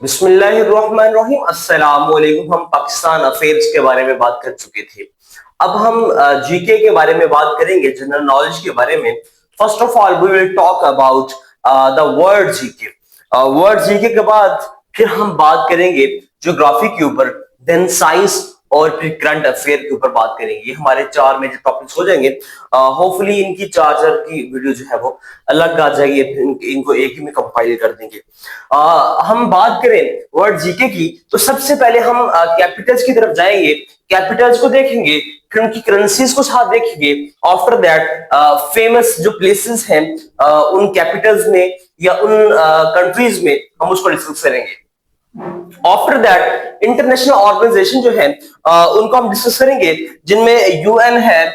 बिस्मिल्लाहिर्रहमानिर्रहीम। अस्सलाम वालेकुम। हम पाकिस्तान अफेयर्स के बारे में बात कर चुके थे। अब हम जीके के बारे में बात करेंगे, जनरल नॉलेज के बारे में। First of all we will talk about the word GK. Word GK के बाद फिर हम बात करेंगे ज्योग्राफी के ऊपर, देन साइंस और फिर करंट अफेयर के ऊपर बात करेंगे। ये हमारे चार मेजर टॉपिक्स हो जाएंगे। होपफुली इनकी चार्जर की वीडियो जो है वो अलग आ जाएगी, इनको एक ही में कंपाइल कर देंगे। हम बात करें वर्ड जीके की, तो सबसे पहले हम कैपिटल्स की तरफ जाएंगे, कैपिटल्स को देखेंगे, फिर उनकी करेंसीज को साथ देखेंगे। आफ्टर दैट फेमस जो प्लेसेस हैं उन कैपिटल्स में या उन कंट्रीज में हम उसको डिस्कस करेंगे। आफ्टर दैट इंटरनेशनल ऑर्गेनाइजेशन जो है उनको हम डिस्कस करेंगे, जिनमें यूएन है,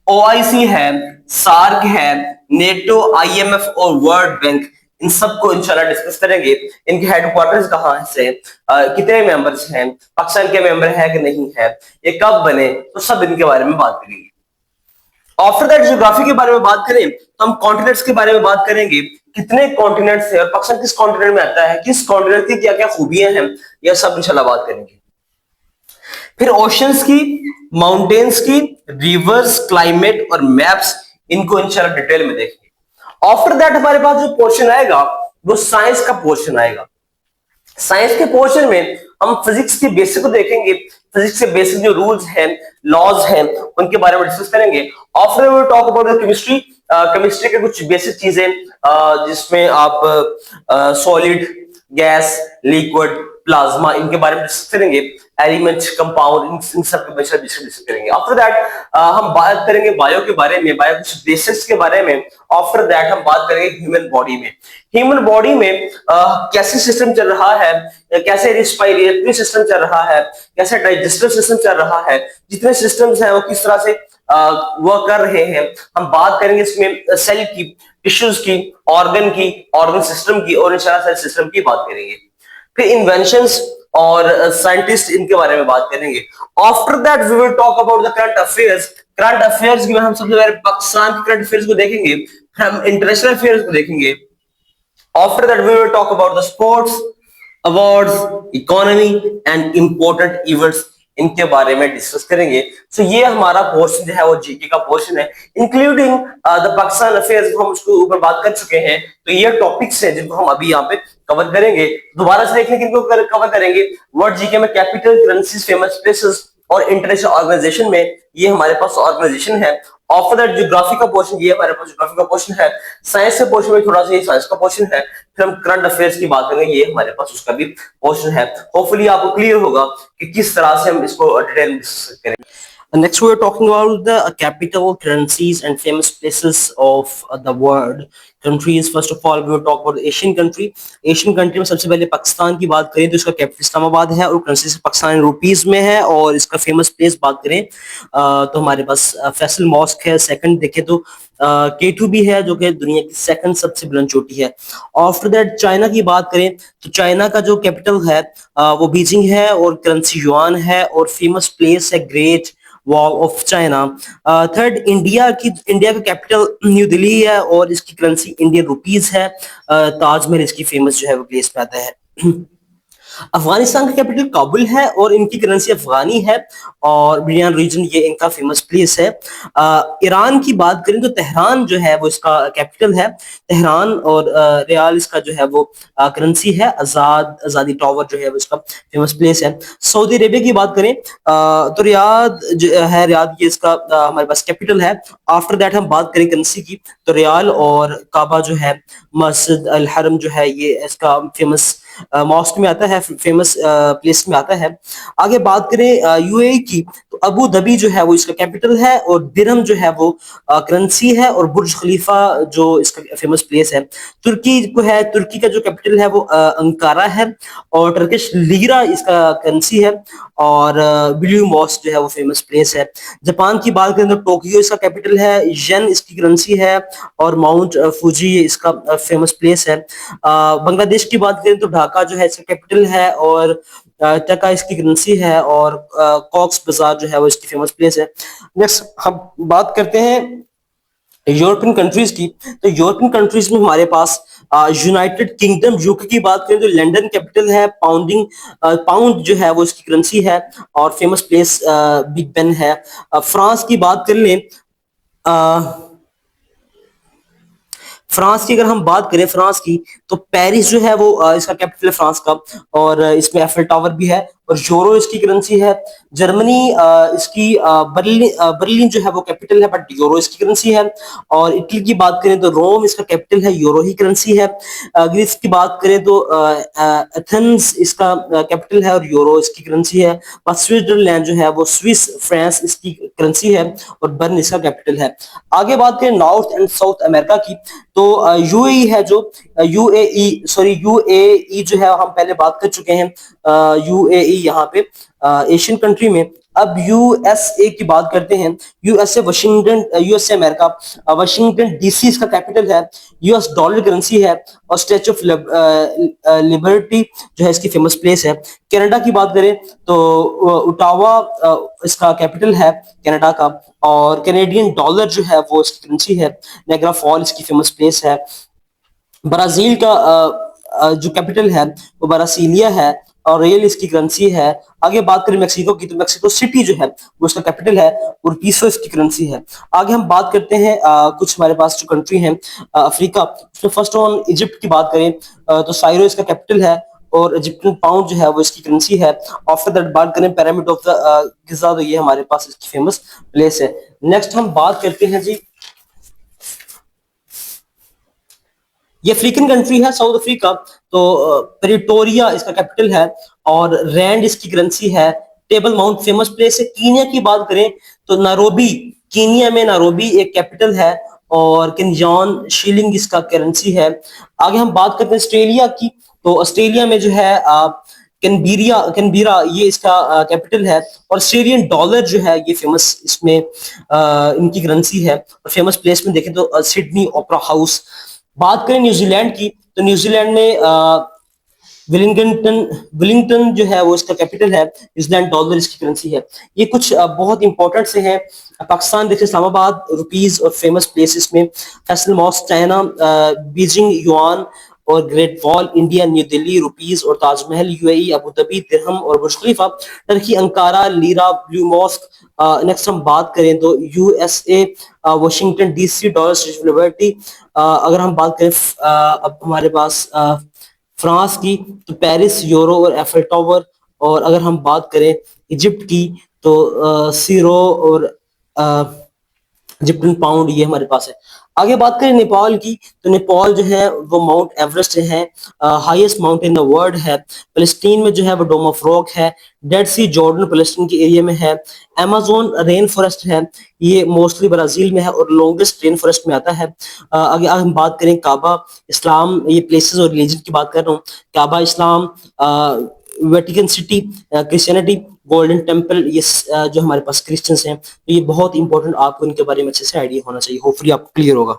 ओआईसी है, सार्क है, नेटो, आईएमएफ और वर्ल्ड बैंक। इन सबको इंशाल्लाह डिस्कस करेंगे। इनके हेडक्वार्टर्स कहाँ से, कितने मेंबर्स हैं, पाकिस्तान के मेंबर है कि नहीं है, ये कब बने, तो सब इनके बारे में बात करेंगे। आफ्टर दैट ज्योग्राफी के बारे में बात करें तो हम कॉन्टिनेंट्स के बारे में बात करेंगे, कितने कॉन्टिनेंट्स हैं और पाकिस्तान किस कॉन्टिनेंट में आता है, किस कॉन्टिनेंट की क्या क्या खूबियां हैं, यह सब इंशाल्लाह बात करेंगे। फिर ओशंस की, माउंटेन्स की, रिवर्स, क्लाइमेट और मैप्स, इनको इंशाल्लाह डिटेल में देखेंगे। आफ्टर दैट हमारे पास जो पोर्शन आएगा वो साइंस का पोर्शन आएगा। साइंस के पोर्शन में हम फिजिक्स के बेसिक को देखेंगे, फिजिक्स के बेसिक जो रूल्स हैं, लॉज हैं, उनके बारे में डिस्कस करेंगे। After we talk about the chemistry, chemistry के कुछ बेसिक चीजें जिसमें आप सॉलिड, गैस, लिक्विड, प्लाज्मा, इनके बारे में डिस्कस करेंगे। एलिमेंट, कंपाउंड, इन सब के बारे में डिस्कस करेंगे। आफ्टर दैट हम बात करेंगे बायो के बारे में, बायो कुछ बेसिक्स के बारे में। आफ्टर दैट हम बात करेंगे ह्यूमन बॉडी में। ह्यूमन बॉडी में कैसे सिस्टम चल रहा है, कैसे रिस्पायरेटरी सिस्टम चल रहा है, कैसे डाइजेस्टिव सिस्टम चल रहा है, जितने सिस्टम्स हैं वो किस तरह से वर्क कर रहे हैं। हम बात करेंगे इसमें सेल की, टिश्यूज की, ऑर्गन सिस्टम की और इंशाल्लाह सेल सिस्टम की बात करेंगे। फिर इन्वेंशंस और साइंटिस्ट, इनके बारे में बात करेंगे। After that we will talk about the current affairs. Current affairs में हम सबसे पहले पाकिस्तान के करंट अफेयर्स को देखेंगे, हम इंटरनेशनल अफेयर्स को देखेंगे। After that, we will talk about the sports, awards, economy and important events, इनके बारे में डिस्कस करेंगे। सो ये हमारा पोर्शन जो है वो जीके का पोर्शन है, इंक्लूडिंग द पाकिस्तान अफेयर्स। हम उसके ऊपर बात कर चुके हैं, तो ये टॉपिक्स हैं जिनको हम अभी यहाँ पे कवर करेंगे। दोबारा से देखने किनको कवर करेंगे, वर्ल्ड जीके में कैपिटल, करेंसीज, फेमस प्लेसेस और इंटरनेशनल ऑर्गेनाइजेशन में ये हमारे पास ऑर्गेनाइजेशन है। आफ्टर दैट ज्योग्राफी का पोर्शन, ये हमारे पास ज्योग्राफी का पोर्शन है। साइंस के पोर्शन में थोड़ा सा ये साइंस का पोर्शन है। फिर हम करंट अफेयर्स की बात करेंगे, ये हमारे पास उसका भी पोर्शन है। होपफुली आपको क्लियर होगा कि किस तरह से हम इसको डिटेल में डिस्कस करेंगे। Next, we're talking about the capital, currencies, and famous places of the world. Countries. First of all, we will talk about Asian country. Asian country में सबसे पहले पाकिस्तान की बात करें तो इसका कैपिटल इस्लामाबाद है और करेंसी पाकिस्तानी रुपीस में है। और इसका फेमस प्लेस बात करें तो हमारे पास फैसल मॉस्क है। सेकंड देखें तो K2 भी है, जो कि दुनिया की सेकंड सबसे बुलंद चोटी है। आफ्टर दैट चाइना की बात करें तो चाइना का जो कैपिटल है वो बीजिंग है और करेंसी युआन है और फेमस प्लेस है great wall of China. Third India का कैपिटल न्यू दिल्ली है और इसकी करेंसी इंडियन रुपीस है। ताजमहल इसकी फेमस जो है वो प्लेस पे आता है। अफगानिस्तान का कैपिटल काबुल है और इनकी करेंसी अफगानी है और बियान रीजन ये इनका फेमस प्लेस है। ईरान की बात करें तो तेहरान जो है वो इसका कैपिटल है, तेहरान। और रियाल इसका जो है वो करेंसी है। आजादी टावर जो है वो इसका फेमस प्लेस है। सऊदी अरेबिया की बात करें तो रियाद जो है, रियाद ये इसका हमारे पास कैपिटल है। आफ्टर दैट हम बात करें करेंसी की तो रियाल और काबा जो है, मस्जिद अल हरम जो है, ये इसका फेमस मॉस्क में आता है, फेमस प्लेस में आता है। आगे बात करें यूएई की तो अबू धाबी जो है वो इसका कैपिटल है और दिरहम जो है वो करेंसी है और बुर्ज खलीफा जो इसका फेमस प्लेस है। तुर्की को है, तुर्की का जो कैपिटल है वो अंकारा है और टर्किश लीरा इसका करेंसी है और ब्लू मॉस्क जो है वो फेमस प्लेस है। जापान की बात करें तो टोक्यो इसका कैपिटल है, येन इसकी करेंसी है और माउंट फूजी इसका फेमस प्लेस है। बांग्लादेश की बात करें तो ढाका जो है इसका कैपिटल है और टका इसकी करेंसी है और कॉक्स बाजार जो है वो इसकी फेमस प्लेस है। नेक्स्ट हम बात करते हैं यूरोपियन कंट्रीज की, तो यूरोपियन कंट्रीज में हमारे पास यूनाइटेड किंगडम यूके की बात करें तो लंदन कैपिटल है, पाउंड जो है वो इसकी करेंसी है, और फेमस प्लेस बिग बेन है। फ्रांस की बात कर लें, फ्रांस की अगर हम बात करें फ्रांस की, तो पेरिस जो है वो इसका कैपिटल है फ्रांस का, और इसमें एफिल टावर भी है, और यूरो इसकी करेंसी है। जर्मनी इसकी बर्लिन जो है वो कैपिटल है, बट यूरो इसकी करेंसी है। और इटली की बात करें तो रोम इसका कैपिटल है, यूरो ही करेंसी है। ग्रीस की बात करें तो एथेंस इसका कैपिटल है और यूरो इसकी करेंसी है। और स्विट्जरलैंड जो है वो स्विस फ्रांस इसकी करेंसी है, और बर्न इसका कैपिटल है। आगे बात करें नॉर्थ एंड साउथ अमेरिका की, तो यूएई है जो यूएई जो है हम पहले बात कर चुके हैं। यूएई यहाँ पे एशियन कंट्री में। अब यूएसए की बात करते हैं। यूएसए अमेरिका, वाशिंगटन डीसी इसका कैपिटल है, यूएस डॉलर करेंसी है, और स्टैच्यू ऑफ लिबर्टी जो है इसकी फेमस प्लेस है। कनाडा की बात करें तो ओटावा इसका कैपिटल है कनाडा का, और कैनेडियन डॉलर जो है वो इसकी करेंसी है। नायग्रा फॉल इसकी फेमस प्लेस है। ब्राजील का जो कैपिटल है वो ब्रासिलिया है, और रियल इसकी करेंसी है। आगे बात करें मेक्सिको की, तो मेक्सिको सिटी जो है वो इसका कैपिटल है, और पीसो इसकी करेंसी है। आगे हम बात करते हैं कुछ हमारे पास जो कंट्री हैं अफ्रीका, उसमें फर्स्ट ऑन इजिप्ट की बात करें तो साइरो इसका कैपिटल है, और इजिप्टियन पाउंड जो है वो इसकी करेंसी है। आफ्टर दैट बात करें पिरामिड ऑफ द गिजा, तो ये हमारे पास इसकी फेमस प्लेस है। नेक्स्ट हम बात करते हैं जी, ये अफ्रीकन कंट्री है साउथ अफ्रीका, तो प्रिटोरिया इसका कैपिटल है, और रैंड इसकी करेंसी है। टेबल माउंट फेमस प्लेस है। कीनिया की बात करें तो नारोबी, कीनिया में नारोबी एक कैपिटल है, और किन्जॉन शीलिंग इसका करेंसी है। आगे हम बात करते हैं ऑस्ट्रेलिया की, तो ऑस्ट्रेलिया में जो है कैनबीरा ये इसका कैपिटल है, और ऑस्ट्रेलियन डॉलर जो है ये फेमस इसमें इनकी करेंसी है। और फेमस प्लेस में देखें तो सिडनी ओपेरा हाउस। बात करें न्यूजीलैंड की, तो न्यूजीलैंड में विलिंगटन जो है वो इसका कैपिटल है, न्यूजीलैंड डॉलर इसकी करेंसी है। ये कुछ बहुत इंपॉर्टेंट से हैं। पाकिस्तान देखिए इस्लामाबाद रुपीस और फेमस प्लेसेस में Faisal mosque China, Beijing yuan और Great Wall India New Delhi rupees और Taj Mahal UAE Abu Dhabi dirham और Burj Khalifa, Turkey Ankara lira Blue Mosque. Next हम बात करें तो USA Washington DC dollar Statue of Liberty. अगर हम बात करें अब हमारे पास फ्रांस की, तो पेरिस यूरो और एफिल टावर। और अगर हम बात करें इजिप्ट की, तो सीरो और इजिप्टियन पाउंड ये हमारे पास है। आगे बात करें नेपाल की, तो नेपाल जो है वो माउंट एवरेस्ट है, highest mountain in the world है। फलस्तीन में जो है वो डोम ऑफ रॉक है। डेड सी जॉर्डन फलस्तीन के एरिया में है। अमेज़न रेन फॉरेस्ट है, ये मोस्टली ब्राजील में है और लॉन्गेस्ट रेन फॉरेस्ट में आता है। आगे हम बात करें काबा इस्लाम, ये प्लेसेस और रिलीजन की बात कर रहा हूँ। Kaaba Islam, Vatican City Christianity, Golden Temple ये जो हमारे पास क्रिश्चियंस हैं, तो ये बहुत इंपॉर्टेंट, आपको इनके बारे में अच्छे से आइडिया होना चाहिए। होपफुली आपको क्लियर होगा।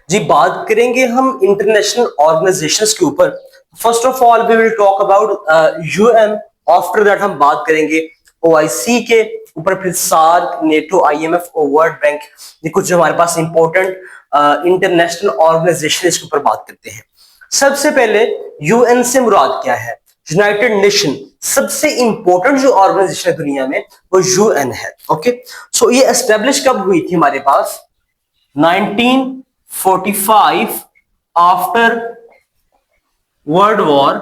जी बात करेंगे हम इंटरनेशनल ऑर्गेनाइजेशंस के ऊपर। First of all we will talk about UN. After that हम बात करेंगे ओआईसी के ऊपर, फिर सार्क, नेटो, आईएमएफ और वर्ल्ड बैंक। ये कुछ जो हमारे पास इंपॉर्टेंट इंटरनेशनल ऑर्गेनाइजेशन इसके ऊपर बात करते हैं। सबसे पहले यूएन से मुराद क्या है? यूनाइटेड नेशन, सबसे इंपॉर्टेंट जो ऑर्गेनाइजेशन है दुनिया में वो यूएन है। ओके, सो ये एस्टेब्लिश कब हुई थी हमारे पास? 1945 after world war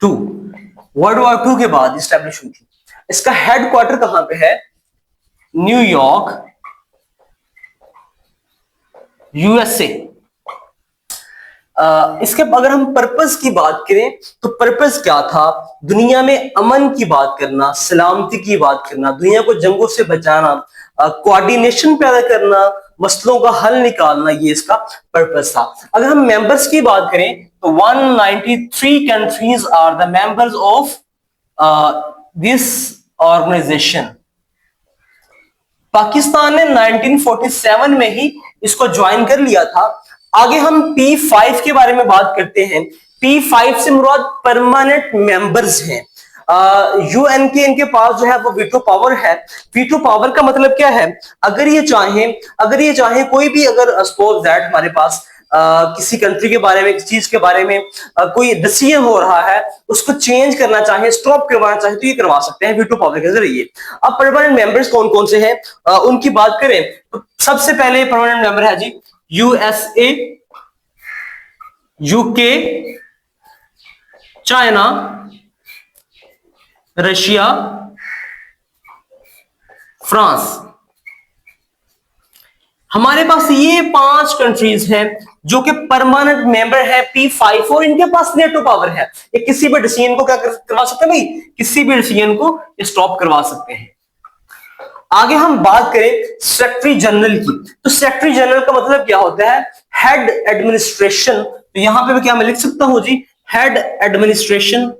two. World war two के बाद एस्टेब्लिश हुई थी। इसका हेडक्वार्टर कहां पे है? New York, USA. इसके अगर हम पर्पस की बात करें तो पर्पस क्या था? दुनिया में अमन की बात करना, सलामती की बात करना, दुनिया को जंगों से बचाना, कोऑर्डिनेशन पैदा करना, मसलों का हल निकालना, ये इसका पर्पस था। अगर हम मेंबर्स की बात करें तो 193 countries are the members of this organization. Pakistan ने 1947 में ही इसको ज्वाइन कर लिया था। आगे हम P5 के बारे में बात करते हैं। P5 से मुराद परमानेंट मेंबर्स हैं। यूएन के इनके पास जो है वो वीटो पावर है। वीटो पावर का मतलब क्या है, अगर ये चाहें कोई भी, अगर सपोज दैट हमारे पास किसी कंट्री के बारे में, किसी चीज के बारे में कोई डिसीजन हो रहा है, उसको चेंज करना चाहे, स्टॉप करवाना चाहे, तो ये करवा सकते हैं वीटो पावर के जरिए। अब परमानेंट मेंबर्स कौन कौन से हैं उनकी बात करें तो सबसे पहले परमानेंट मेंबर है जी USA, UK, China, Russia, France. हमारे पास ये 5 कंट्रीज हैं जो कि परमानेंट मेंबर है P5 और इनके पास नेटो पावर है। ये किसी भी डिसीजन को क्या करवा सकते हैं भाई, किसी भी डिसीजन को स्टॉप करवा सकते हैं। आगे हम बात करें सेक्रेटरी जनरल की, तो सेक्रेटरी जनरल का मतलब क्या होता है, हेड एडमिनिस्ट्रेशन। तो यहां पे मैं क्या मैं लिख सकता हूं जी, हेड एडमिनिस्ट्रेशन।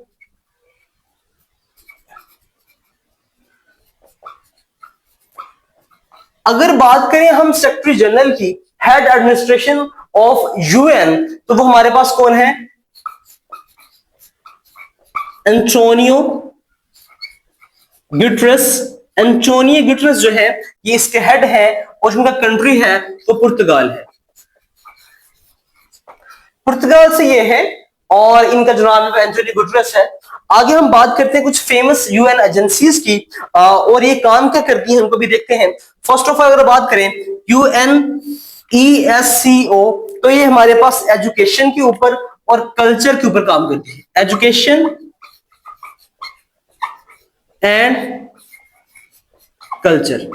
अगर बात करें हम सेक्रेटरी जनरल की, हेड एडमिनिस्ट्रेशन ऑफ यूएन, तो वो हमारे पास कौन है, एंटोनियो गुटेरेस। एंटोनियो गुटेरेस जो है ये इसके हेड है और उनका कंट्री है वो पुर्तगाल है, पुर्तगाल से ये है और इनका जो नाम है एंटोनियो गुटेरेस है। आगे हम बात करते हैं कुछ फेमस यूएन एजेंसीज की और ये काम क्या करती हैं उनको भी देखते हैं। फर्स्ट ऑफ ऑल अगर बात करें UNESCO, तो ये हमारे पास एजुकेशन के ऊपर और कल्चर के ऊपर काम करती है, एजुकेशन एंड कल्चर।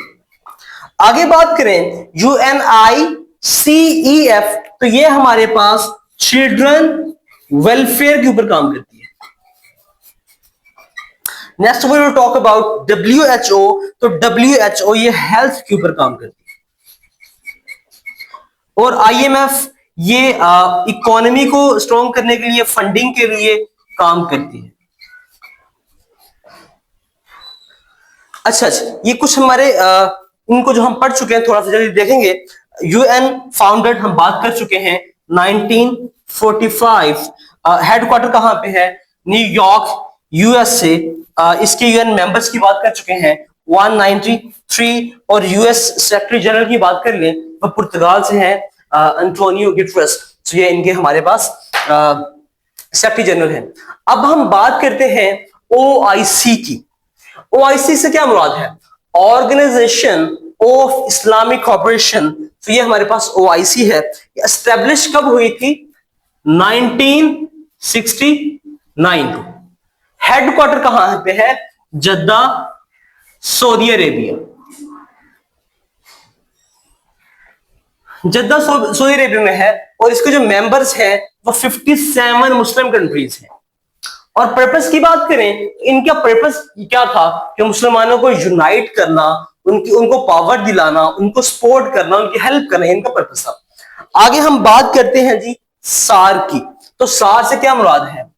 आगे बात करें UNICEF, तो ये हमारे पास चिल्ड्रन वेलफेयर के ऊपर काम करती है। Next we will talk about WHO, तो WHO ये हेल्थ के ऊपर काम करती है और IMF ये इकोनॉमी को स्ट्रॉन्ग करने के लिए, फंडिंग के लिए काम करती है। अच्छा, ये कुछ हमारे इनको जो हम पढ़ चुके हैं थोड़ा सा जल्दी देखेंगे। यूएन फाउंडेड हम बात कर चुके हैं 1945। हेडक्वार्टर कहां पे है, न्यूयॉर्क USA। इसके यूएन मेंबर्स की बात कर चुके हैं 193 और यूएस सेक्रेटरी जनरल की बात कर लें वो पुर्तगाल से हैं एंटोनियो गुटेरेस। तो ये इनके हमारे पास सेक्रेटरी जनरल हैं। अब हम बात करते हैं OIC की। OIC से क्या मुराद है, ऑर्गेनाइजेशन ऑफ इस्लामिक कॉर्पोरेशन। तो ये हमारे पास OIC है। एस्टेब्लिश कब हुई थी, 1969 को। हेडक्वार्टर कहां पे है, Jeddah, Saudi Arabia. Jeddah Saudi Arabia में है और इसके जो मेंबर्स हैं वो 57 मुस्लिम कंट्रीज हैं। और पर्पस की बात करें, इनका पर्पस क्या था कि मुसलमानों को यूनाइट करना, उनको पावर दिलाना, उनको सपोर्ट करना, उनकी हेल्प करना, इनका पर्पस था। आगे हम बात करते हैं जी सार्क की। तो सार्क से क्या मुराद है,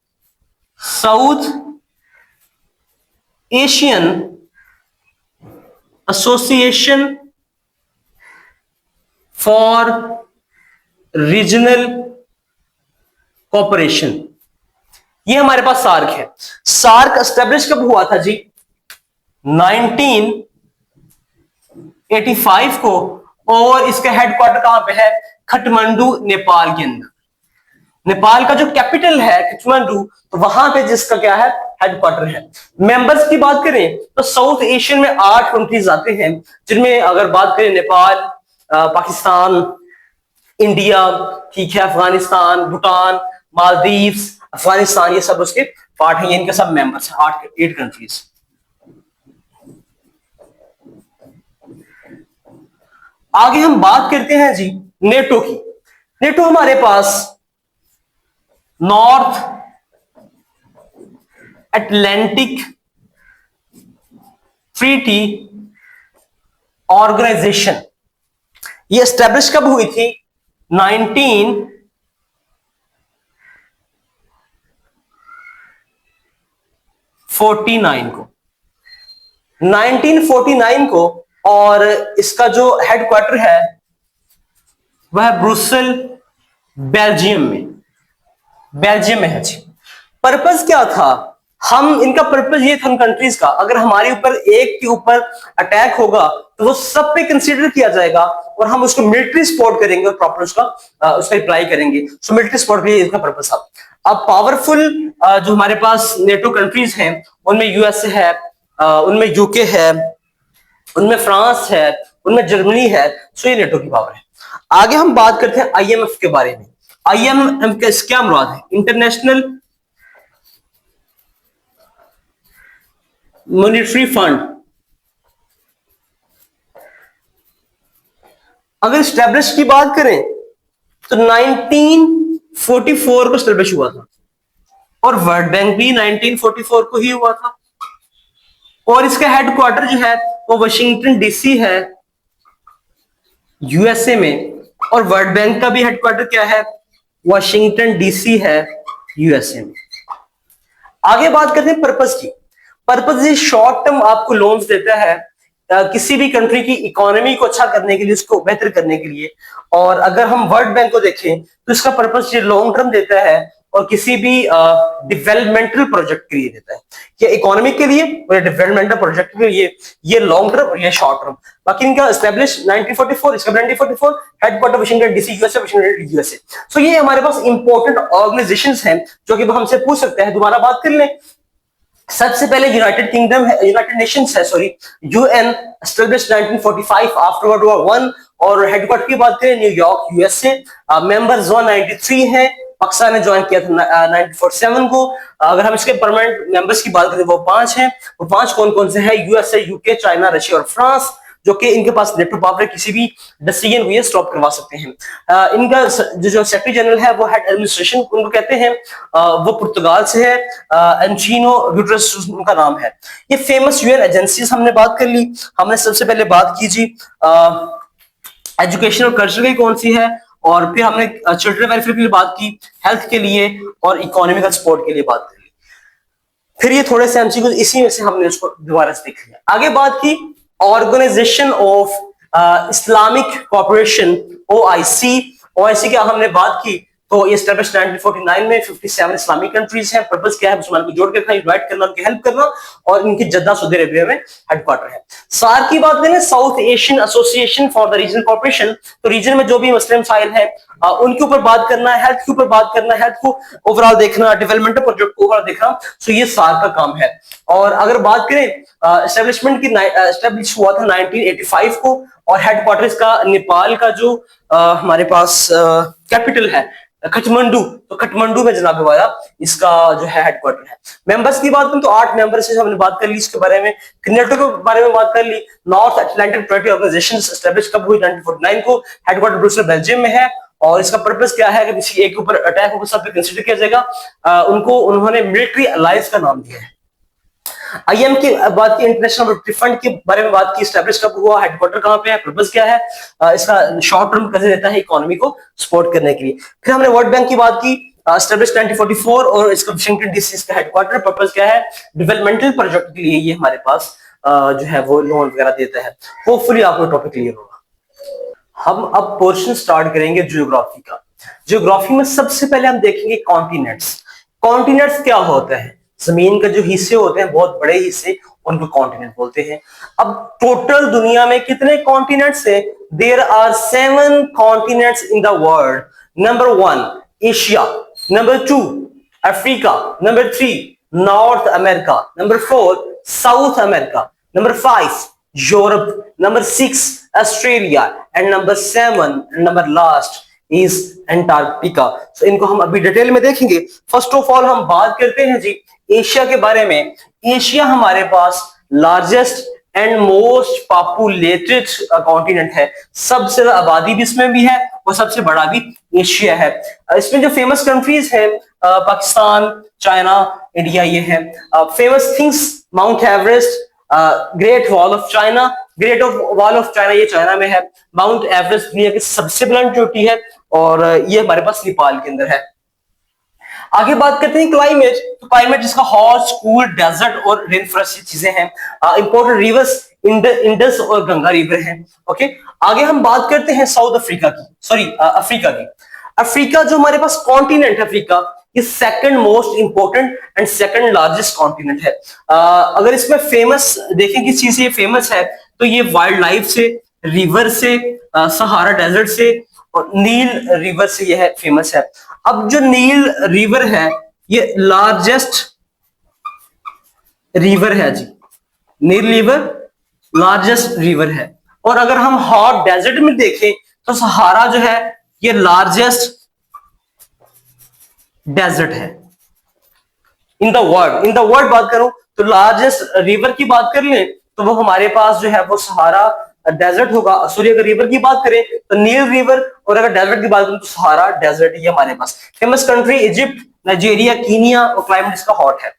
south Asian association for regional cooperation. ये हमारे पास सार्क है। सार्क एस्टेब्लिश कब हुआ था जी, 1985 को और इसका हेडक्वार्टर कहां पे है, काठमांडू, नेपाल के अंदर। नेपाल का जो कैपिटल है काठमांडू, तो वहां पे जिसका क्या है, हेडक्वार्टर है। मेंबर्स की बात करें तो साउथ एशियन में 8 कंट्रीज आते हैं, जिनमें अगर बात करें नेपाल, पाकिस्तान, इंडिया, ठीक है, अफगानिस्तान, भूटान, मालदीव्स, अफगानिस्तान, ये सब उसके पार्ट हैं, इनके सब मेंबर्स हैं, 8 कंट्रीज। आगे हम बात करते हैं जी नेटो की। नेटो हमारे पास नॉर्थ अटलांटिक ट्रीटी ऑर्गेनाइजेशन। ये एस्टेब्लिश कब हुई थी, 1949 को, 1949 को। और इसका जो हेडक्वार्टर है वह ब्रुसेल, बेल्जियम में है जी। पर्पस क्या था, हम इनका पर्पज ये था उन कंट्रीज का, अगर हमारे ऊपर एक के ऊपर अटैक होगा तो वो सब पे कंसीडर किया जाएगा और हम उसको मिलिट्री सपोर्ट करेंगे और प्रॉपर उसका रिप्लाई करेंगे। सो मिलिट्री सपोर्ट के लिए इसका पर्पज था। अब पावरफुल जो हमारे पास नेटो कंट्रीज हैं उनमें यूएसए है, उनमें यूके है, उनमें फ्रांस है, उनमें जर्मनी है। सो ये नेटो की पावर है। आगे हम बात करते हैं आईएमएफ के बारे में। आईएमएफ का क्या मुराद है? International monetary fund. अगर स्टैब्लिश की बात करें तो 1944 को स्टैब्लिश हुआ था और वर्ल्ड बैंक भी 1944 को ही हुआ था और इसका हेडक्वार्टर जो है वो वाशिंगटन डीसी है यूएसए में, और वर्ल्ड बैंक का भी हेडक्वार्टर क्या है? वाशिंगटन डीसी है यूएसए में। आगे बात करते हैं पर्पस की। पर्पस ये शॉर्ट टर्म आपको लोन्स देता है किसी भी कंट्री की इकोनॉमी को अच्छा करने के लिए, उसको बेहतर करने के लिए। और अगर हम वर्ल्ड बैंक को देखें तो इसका पर्पस ये लॉन्ग टर्म देता है और किसी भी डेवलपमेंटल प्रोजेक्ट के लिए देता है, या इकोनॉमी के लिए और डेवलपमेंटल प्रोजेक्ट के लिए। ये लॉन्ग टर्म और ये शॉर्ट टर्म। बाकी इनका एस्टेब्लिश 1944, इसका 1944, headquarter Washington DC USA, Washington USA. So ये हमारे पास इंपॉर्टेंट ऑर्गेनाइजेशंस हैं जो कि हमसे पूछ सकते हैं। दोबारा बात कर लें, सबसे पहले यूनाइटेड किंगडम है, यूनाइटेड नेशंस है, sorry, UN, established 1945 after world war 1, और हेडक्वार्टर की बात करें न्यूयॉर्क यूएसए। मेंबर्स 193 हैं। पाकिस्तान ने ज्वाइन किया था 1947 को। अगर हम इसके परमानेंट मेंबर्स की बात करें वो 5 हैं। वो 5 कौन कौन से हैं? यूएसए, यूके, चाइना, रशिया और फ्रांस, जो कि इनके पास नेटो पावर है, किसी भी डिसीजन को ये स्टॉप करवा सकते हैं। इनका जो सेक्रेटरी जनरल है वो हेड एडमिनिस्ट्रेशन उनको कहते हैं, वो पुर्तगाल से है, एंचिनो गुटेरेस उनका नाम है। ये फेमस यूएन एजेंसीज हमने बात कर ली। हमने सबसे पहले बात की जी एजुकेशन और कल्चर की कौन सी है, और फिर हमने चिल्ड्रन वेलफेयर के लिए बात की, हेल्थ के लिए और इकोनॉमिकल सपोर्ट के लिए बात कर ली। फिर ये थोड़े से एमसीक्यू इसी में से हमने उसको दोबारा से देख लिया। आगे बात की organization of Islamic corporation, OIC. OIC की हमने बात की तो ये एस्टैब्लिश 1949 में, 57 इस्लामिक कंट्रीज हैं। पर्पस क्या है? मुसलमान को जोड़ के रखना, इनवाइट करना, उनकी हेल्प करना, और इनकी जद्दा सऊदी अरेबिया में हेडक्वार्टर है। सार की बात करें, south Asian association for the regional corporation, तो रीजन में जो भी मुस्लिम साइल है उनके ऊपर बात करना, हेल्थ के ऊपर बात करना, हेल्थ को ओवरऑल देखना, डेवलपमेंटल प्रोजेक्ट को ओवरऑल देखना। सो ये सार का काम है। और अगर बात करें एस्टेब्लिशमेंट की, एस्टेब्लिश हुआ था 1985 को, और हेडक्वार्टर इसका नेपाल का जो हमारे पास कैपिटल है खटमंडू, तो खटमंडू में जनाब वाला इसका जो है हेडक्वार्टर है। मेंबर्स की बात करें तो 8 मेंबर्स से हमने बात कर ली इसके बारे में। नेटो के बारे में बात कर ली। North Atlantic Treaty Organization establish कब हुई? 1949 को। हेडक्वार्टर ब्रुसेल बेल्जियम में है, और इसका पर्पस क्या है कि किसी एक ऊपर अटैक होगा सब पे कंसीडर किया जाएगा। उन्होंने मिलिट्री अलायंस का नाम दिया है। आईएम की बात की, इंटरनेशनल मॉनेटरी फंड के बारे में बात की, एस्टैब्लिश कब हुआ, हेडक्वार्टर कहां पे है, पर्पस क्या है, इसका शॉर्ट टर्म कैसे देता है इकोनॉमी को सपोर्ट करने के लिए। फिर हमने वर्ल्ड बैंक की बात की, एस्टैब्लिश 1944, और इसका वाशिंगटन डीसी इसका हेडक्वार्टर। पर्पस क्या है? डेवलपमेंटल प्रोजेक्ट के लिए ये हमारे पास जो है वो लोन वगैरह देता है। होपफुली आपको टॉपिक क्लियर होगा। हम अब पोर्शन स्टार्ट करेंगे ज्योग्राफी का। ज्योग्राफी में सबसे पहले हम देखेंगे कॉन्टिनेंट्स। कॉन्टिनेंट्स क्या होता है? जमीन के जो हिस्से होते हैं, बहुत बड़े हिस्से, उनको कॉन्टिनेंट बोलते हैं। अब टोटल दुनिया में कितने कॉन्टिनेंट्स हैं? There are 7 continents in the world. Number 1 Asia, number 2 Africa, number 3 North America, number 4 South America, number 5 Europe, number 6 Australia, and number 7 number last is Antarctica. So इनको हम अभी डिटेल में देखेंगे। फर्स्ट ऑफ ऑल हम बात करते हैं जी Asia के बारे में। एशिया हमारे पास largest and most populated continent है। सबसे ज्यादा आबादी भी इसमें भी है और सबसे बड़ा भी एशिया है। इसमें जो फेमस कंट्रीज हैं पाकिस्तान, चाइना, इंडिया, ये है। Famous things, mount Everest, great wall of China. Great wall of China ये चाइना में है। माउंट एवरेस्ट दुनिया की सबसे बुलंद चोटी है, और ये हमारे पास नेपाल के अंदर है। आगे बात करते हैं क्लाइमेट। तो क्लाइमेट जिसका हॉट, कूल, डेजर्ट और रेन फॉरेस्ट चीजें हैं। इंपॉर्टेंट रिवर्स इंडस और गंगा रिवर है। ओके, आगे हम बात करते हैं साउथ अफ्रीका की, सॉरी अफ्रीका की। अफ्रीका जो हमारे पास कॉन्टिनेंट है, अफ्रीका ये second most important and second largest continent है। अगर इसमें फेमस देखें किस चीज से ये फेमस है, तो ये वाइल्ड लाइफ से, रिवर से, सहारा डेजर्ट से और नील रिवर से यह फेमस है। अब जो नील रिवर है ये लार्जेस्ट रिवर है जी, नील रिवर लार्जेस्ट रिवर है। और अगर हम हॉट डेजर्ट में देखें तो सहारा जो है ये लार्जेस्ट डेजर्ट है इन the world. In the world बात करूं तो लार्जेस्ट रिवर की बात कर लें तो वो हमारे पास जो है वो सहारा डेजर्ट होगा। सॉरी, अगर रिवर की बात करें तो नील रिवर, और अगर डेजर्ट की बात करें तो सहारा डेजर्ट ये हमारे पास। Famous country Egypt, Nigeria, Kenya और क्लाइमेट इसका हॉट है।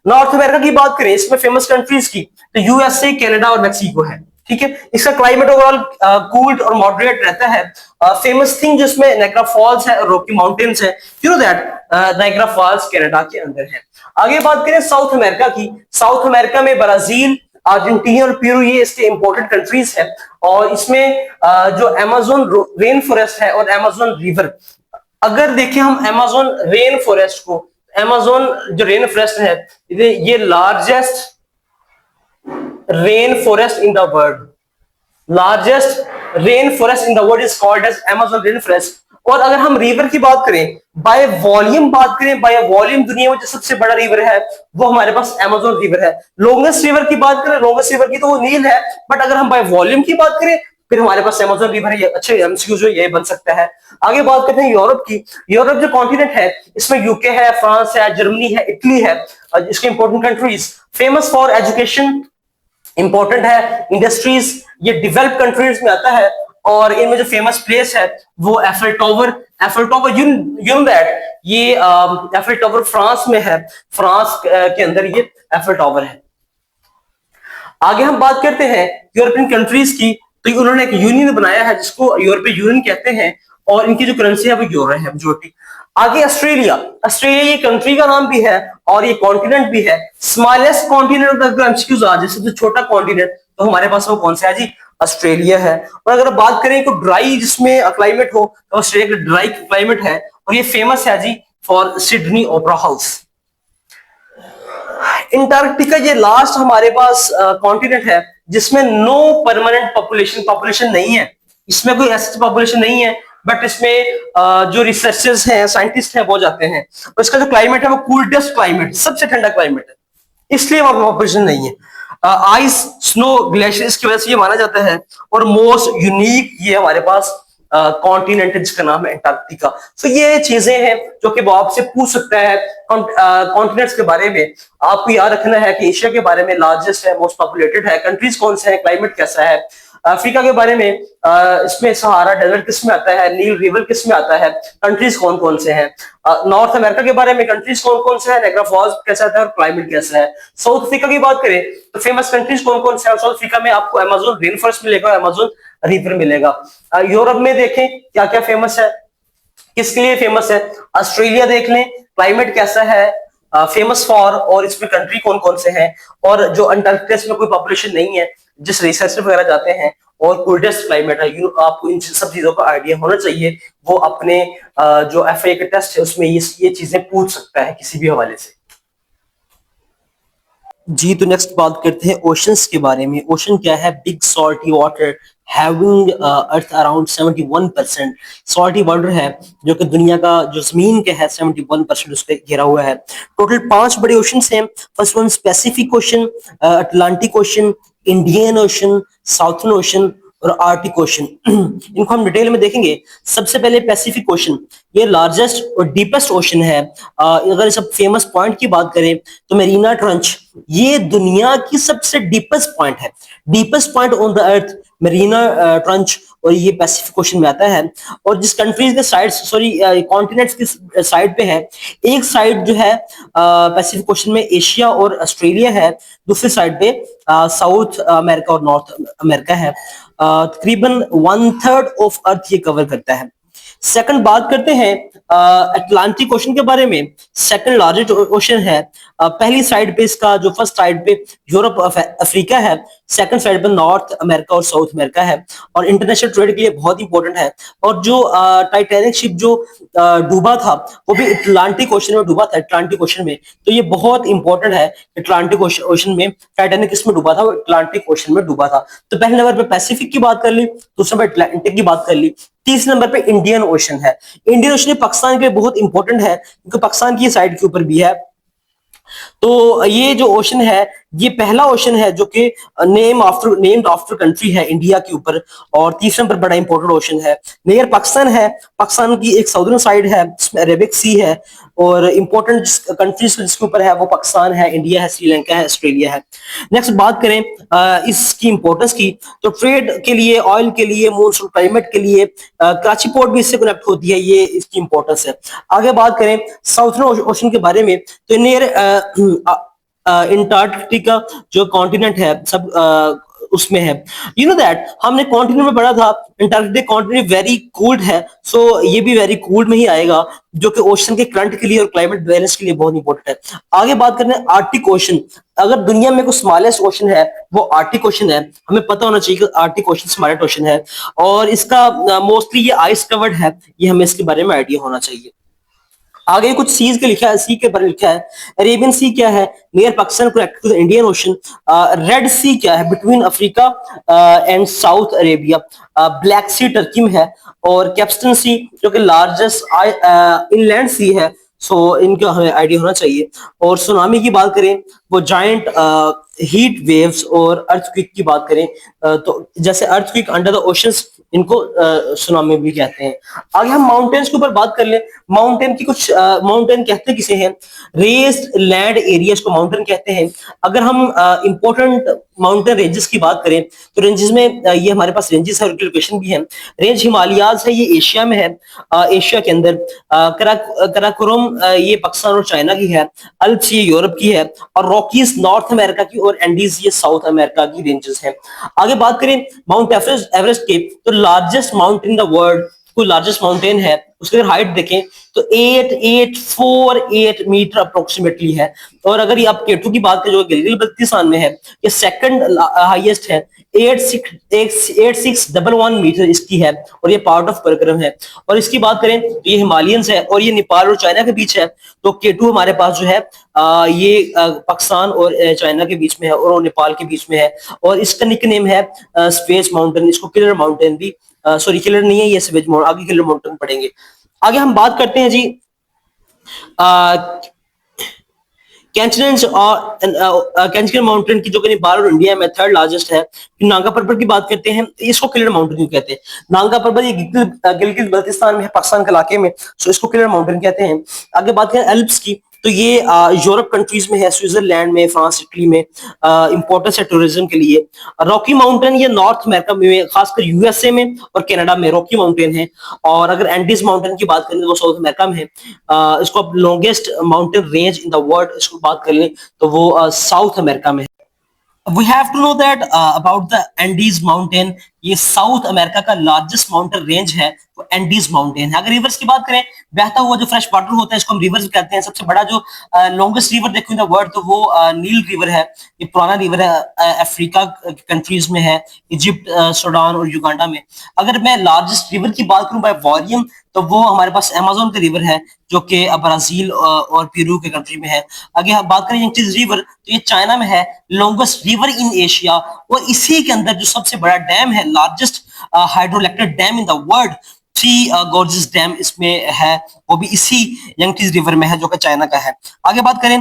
नॉर्थ अमेरिका की बात करें इसमें फेमस कंट्रीज की तो यूएसए, कनाडा और मेक्सिको है। ठीक है, इसका क्लाइमेट ओवरऑल कूल्ड और मॉडरेट रहता है। फेमस थिंग जिसमें नायग्रा फॉल्स है और रॉकी माउंटेन्स है, you know that Niagara false Canada के अंदर है। आगे बात करें साउथ अमेरिका की, साउथ अमेरिका में ब्राजील, अर्जेंटीना और पेरू ये इसके इंपॉर्टेंट कंट्रीज है। और इसमें जो अमेज़न रेन फॉरेस्ट है और अमेज़न रिवर, अगर देखें हम अमेज़न रेन फॉरेस्ट को, अमेज़न जो रेन फॉरेस्ट है ये largest rain forest in the world, largest rain forest in the world is called as Amazon rain forest. और अगर हम रिवर की बात करें, बाय वॉल्यूम बात करें, बाय वॉल्यूम दुनिया में जो सबसे बड़ा रिवर है वो हमारे पास अमेज़न रिवर है। लॉन्गेस्ट रिवर की बात करें, लॉन्गेस्ट रिवर की तो वो नील है, बट अगर हम बाय वॉल्यूम की बात करें फिर हमारे पास अमेज़न रिवर है। ये अच्छे एमसीक्यू जो ये बन सकता है। आगे बात करते हैं यूरोप की। यूरोप जो कॉन्टिनेंट है इसमें यूके है, फ्रांस है, जर्मनी है, इटली है, इसके important countries. Famous for education, important है, इंडस्ट्रीज, ये डेवलप्ड कंट्रीज में आता है। और इनमें जो फेमस प्लेस है वो Eiffel tower, Eiffel tower you know that ये एफेल टावर फ्रांस में है, फ्रांस के अंदर ये एफेल टावर है। आगे हम बात करते हैं यूरोपियन कंट्रीज की, तो उन्होंने एक यूनियन बनाया है जिसको यूरोपीय यूनियन कहते हैं और इनकी जो करेंसी है वो यूरो है मेजॉरिटी। आगे ऑस्ट्रेलिया, ऑस्ट्रेलिया ये कंट्री का नाम भी है और ये कॉन्टिनेंट भी है। स्मॉलेस्ट कॉन्टिनेंट अगर एमसीक्यूज आ जाए, सबसे छोटा कॉन्टिनेंट, तो हमारे पास वो कौन सा है जी, ऑस्ट्रेलिया है। और अगर बात करें तो ड्राई जिसमें क्लाइमेट हो तो ऑस्ट्रेलिया का ड्राई क्लाइमेट है और ये फेमस है जी for Sydney Opera House. Antarctica ये लास्ट हमारे पास कॉन्टिनेंट है जिसमें नो परमानेंट पॉपुलेशन नहीं है, इसमें कोई ऐसी पॉपुलेशन नहीं है, बट इसमें जो रिसर्चर्स हैं, साइंटिस्ट हैं वो जाते हैं। और इसका जो क्लाइमेट है वो कूल्डेस्ट क्लाइमेट, सबसे ठंडा क्लाइमेट है, इसलिए वहां पॉपुलेशन नहीं है। आइस, स्नो, ग्लेशियर्स की वजह से ये माना जाता है। और मोस्ट यूनिक ये हमारे पास कॉन्टिनेंट जिसका नाम है अंटार्कटिका। तो ये चीजें हैं जो कि वो आपसे पूछ सकता है कॉन्टिनेंट्स के बारे में। आपको याद रखना है कि एशिया के बारे में लार्जेस्ट है, मोस्ट पॉपुलेटेड है, कंट्रीज कौन से हैं, क्लाइमेट कैसा है। अफ्रीका के बारे में इसमें सहारा डेजर्ट किस में आता है, नील रिवर किस में आता है, कंट्रीज कौन कौन से हैं। नॉर्थ अमेरिका के बारे में कंट्रीज कौन कौन से हैं, नायग्रा फॉल्स कैसा आता है और क्लाइमेट कैसा है। साउथ अफ्रीका की बात करें तो फेमस कंट्रीज कौन कौन से हैं। साउथ अफ्रीका में आपको अमेज़न रेन फॉरेस्ट मिलेगा, अमेज़न रिवर मिलेगा। यूरोप में देखें क्या क्या फेमस है, किसके लिए फेमस है। ऑस्ट्रेलिया देख लें, क्लाइमेट कैसा है, फेमस फॉर, और इसमें कंट्री कौन कौन से हैं। और जो अंटार्कटिका में कोई पॉपुलेशन नहीं है, जिस रिसर्च वगैरह जाते हैं, और कोल्डेस्ट क्लाइमेट है। आपको इन सब चीजों का आइडिया होना चाहिए। वो अपने जो एफए के टेस्ट है उसमें ये चीजें पूछ सकता है किसी भी हवाले से। जी तो नेक्स्ट बात करते हैं ओशंस के बारे में। ओशन क्या है? Big salty water having earth around 71% salty water है जो कि दुनिया का जो जमीन के है 71% उसके घेरा हुआ है। टोटल 5 बड़े ओशंस हैं। First one Pacific ocean, Atlantic ocean, Indian ocean, southern ocean और आर्टिक ओशन। इनको हम डिटेल में देखेंगे। सबसे पहले पैसिफिक ओशन, ये लार्जेस्ट और डीपेस्ट ओशन है। अगर सब फेमस पॉइंट की बात करें तो मेरीना ट्रंच, ये दुनिया की सबसे डीपेस्ट पॉइंट है, deepest point on the earth Mirena trench, और ये पैसिफिक ओशन में आता है। और जिस कंट्रीज के साइड, सॉरी कॉन्टिनेंट्स की साइड पे है, एक साइड जो है पैसिफिक ओशन में एशिया और ऑस्ट्रेलिया है, दूसरी साइड पे साउथ अमेरिका और नॉर्थ अमेरिका है। तकरीबन 1/3 ऑफ अर्थ ये कवर करता है। सेकंड बात करते हैं अटलांटिक ओशन के बारे में। सेकंड लार्जेस्ट ओशन है। पहली साइड पे इसका जो फर्स्ट साइड पे यूरोप अफ्रीका है, सेकंड साइड पे नॉर्थ अमेरिका और साउथ अमेरिका है, और इंटरनेशनल ट्रेड के लिए बहुत इंपॉर्टेंट है। और जो टाइटैनिक शिप जो डूबा था वो भी अटलांटिक ओशन में डूबा था, अटलांटिक ओशन में। तो ये बहुत इंपॉर्टेंट है, अटलांटिक ओशन में टाइटैनिक किसमें डूबा था, वो अटलांटिक ओशन में डूबा था। तो पहले नंबर पे पैसिफिक की बात कर ली, दूसरे नंबर अटलांटिक की बात कर ली, तीसरे नंबर पे इंडियन ओशन है। इंडियन ओशन पाकिस्तान के लिए बहुत इंपॉर्टेंट है क्योंकि पाकिस्तान की साइड के ऊपर भी है। तो ये जो ओशन है ये पहला ओशन है जो कि नेम्ड आफ्टर कंट्री है इंडिया के ऊपर। और तीसरे नंबर बड़ा इंपॉर्टेंट ओशन है, नियर पाकिस्तान है। पाकिस्तान की एक साउदर्न साइड है जिसमें अरेबिक सी है, और इंपॉर्टेंट कंट्रीज जिसके ऊपर है वो पाकिस्तान है, इंडिया है, श्रीलंका है, ऑस्ट्रेलिया है। नेक्स्ट बात करें इसकी इंपॉर्टेंस की, तो ट्रेड के लिए, ऑयल के लिए, मूनसून क्लाइमेट के लिए कराची पोर्ट भी इससे कनेक्ट होती है, ये इसकी इंपॉर्टेंस है। आगे बात करें साउथर्न ओशन के बारे में, तो नियर अंटार्कटिका जो कॉन्टिनेंट है सब उसमें है। यू नो दैट हमने कॉन्टिनेंट में पढ़ा था अंटार्कटिक कॉन्टिनेंट वेरी कोल्ड है, सो ये भी वेरी कोल्ड में ही आएगा, जो कि ओशन के करंट के लिए और क्लाइमेट बैलेंस के लिए बहुत इंपॉर्टेंट है। आगे बात करते हैं आर्टिक ओशन। अगर दुनिया में कोई स्मॉलेस्ट ओशन है वो आर्टिक ओशन है। हमें पता होना चाहिए कि आर्टिक ओशन स्मॉलेस्ट ओशन है, और इसका मोस्टली ये आइस कवर्ड है, ये हमें इसके बारे में आइडिया होना चाहिए। आगे कुछ सीज के लिखा है, सी के बारे में लिखा है। अरेबियन सी क्या है, near Pakistan connect to the Indian Ocean. Red Sea क्या है, between Africa and South Arabia. Black Sea Turkey में है। और कैप्स्टन सी जो कि लार्जेस्ट इनलैंड सी है, सो इनका हमें आइडिया होना चाहिए। और सुनामी की बात करें, वो जायंट हीट वेव्स और अर्थक्वेक की बात करें, तो जैसे अर्थक्वेक अंडर द ओशंस, इनको सुनामी भी कहते हैं। आगे हम माउंटेन्स के ऊपर बात कर ले। माउंटेन की कुछ माउंटेन कहते किसे हैं, रेस्ड लैंड एरियाज को माउंटेन कहते हैं। अगर हम इंपॉर्टेंट माउंटेन रेंजेस की बात करें, तो रेंजेस में ये हमारे पास रेंजेस है, उनकी लोकेशन भी है। रेंज हिमालयाज है, ये एशिया में है, एशिया के अंदर। कराकोरम ये पाकिस्तान और चाइना की है। अल्प्स ये यूरोप की है, और रॉकीज नॉर्थ अमेरिका की, और एंडीज ये साउथ अमेरिका की रेंजेस हैं। आगे बात करें माउंट एवरेस्ट के, तो largest mountain in the world, कोई लार्जेस्ट माउंटेन है, उसकी अगर हाइट देखें तो 8848 मीटर अप्रोक्सीमेटली है। और अगर ये आप केटू की बात करें जो गिलगित बल्तिस्तान में है, ये सेकंड हाईएस्ट है, 8611 मीटर इसकी है, और ये पार्ट ऑफ कराकोरम है। और इसकी बात करें तो ये हिमालयंस है, और ये नेपाल और चाइना के बीच है। तो केटू हमारे पास जो है ये पाकिस्तान और चाइना के बीच में है, और नेपाल के बीच में है। और इसका निकनेम है स्पेस माउंटेन, इसको किलर माउंटेन भी, सॉरी किलर नहीं है ये, स्पेस माउंटेन, आगे किलर माउंटेन पढ़ेंगे। आगे हम बात करते हैं जी कैंचनस और कैंचन माउंटेन की, जो कि नेपाल और इंडिया में थर्ड लार्जेस्ट है। नांगा पर्वत की बात करते हैं, इसको किलर माउंटेन क्यों कहते हैं। नांगा पर्वत ये गिलगित बल्तिस्तान में है, पाकिस्तान के इलाके में, सो इसको किलर माउंटेन कहते हैं। आगे बात करें एल्प्स की, तो ये यूरोप कंट्रीज में है, स्विट्जरलैंड में, फ्रांस, इटली में, इंपॉर्टेंस है टूरिज्म के लिए। रॉकी माउंटेन ये नॉर्थ अमेरिका में, खासकर यूएसए में और कनाडा में रॉकी माउंटेन है। और अगर एंडीज माउंटेन की बात करें तो वो साउथ अमेरिका में है। इसको आप longest mountain range in the world इसको बात कर लें तो वो साउथ अमेरिका में है। We have to know that about the Andes Mountain, ये साउथ अमेरिका का लार्जेस्ट माउंटेन रेंज है, तो एंडीज माउंटेन है। अगर रिवर्स की बात करें, बहता हुआ जो फ्रेश वाटर होता है इसको हम रिवर्स कहते हैं। सबसे बड़ा जो लॉन्गेस्ट रिवर देखो इन द वर्ल्ड, तो वो नील रिवर है। ये पुराना रिवर है, अफ्रीका कंट्रीज में है, इजिप्ट, सूडान और युगांडा में। अगर मैं लार्जेस्ट रिवर की बात करूं बाय वॉल्यूम, तो वो हमारे पास अमेज़न का रिवर है, जो कि ब्राजील और पेरू के कंट्री में है। आगे हम बात करें यंगचिज रिवर, तो ये चाइना में है, लॉन्गेस्ट रिवर इन एशिया। और इसी के अंदर जो सबसे बड़ा डैम है, largest hydroelectric dam in the world, three gorges dam इसमें है, वो भी इसी यंगचिज रिवर में है, जो कि चाइना का है। आगे बात करें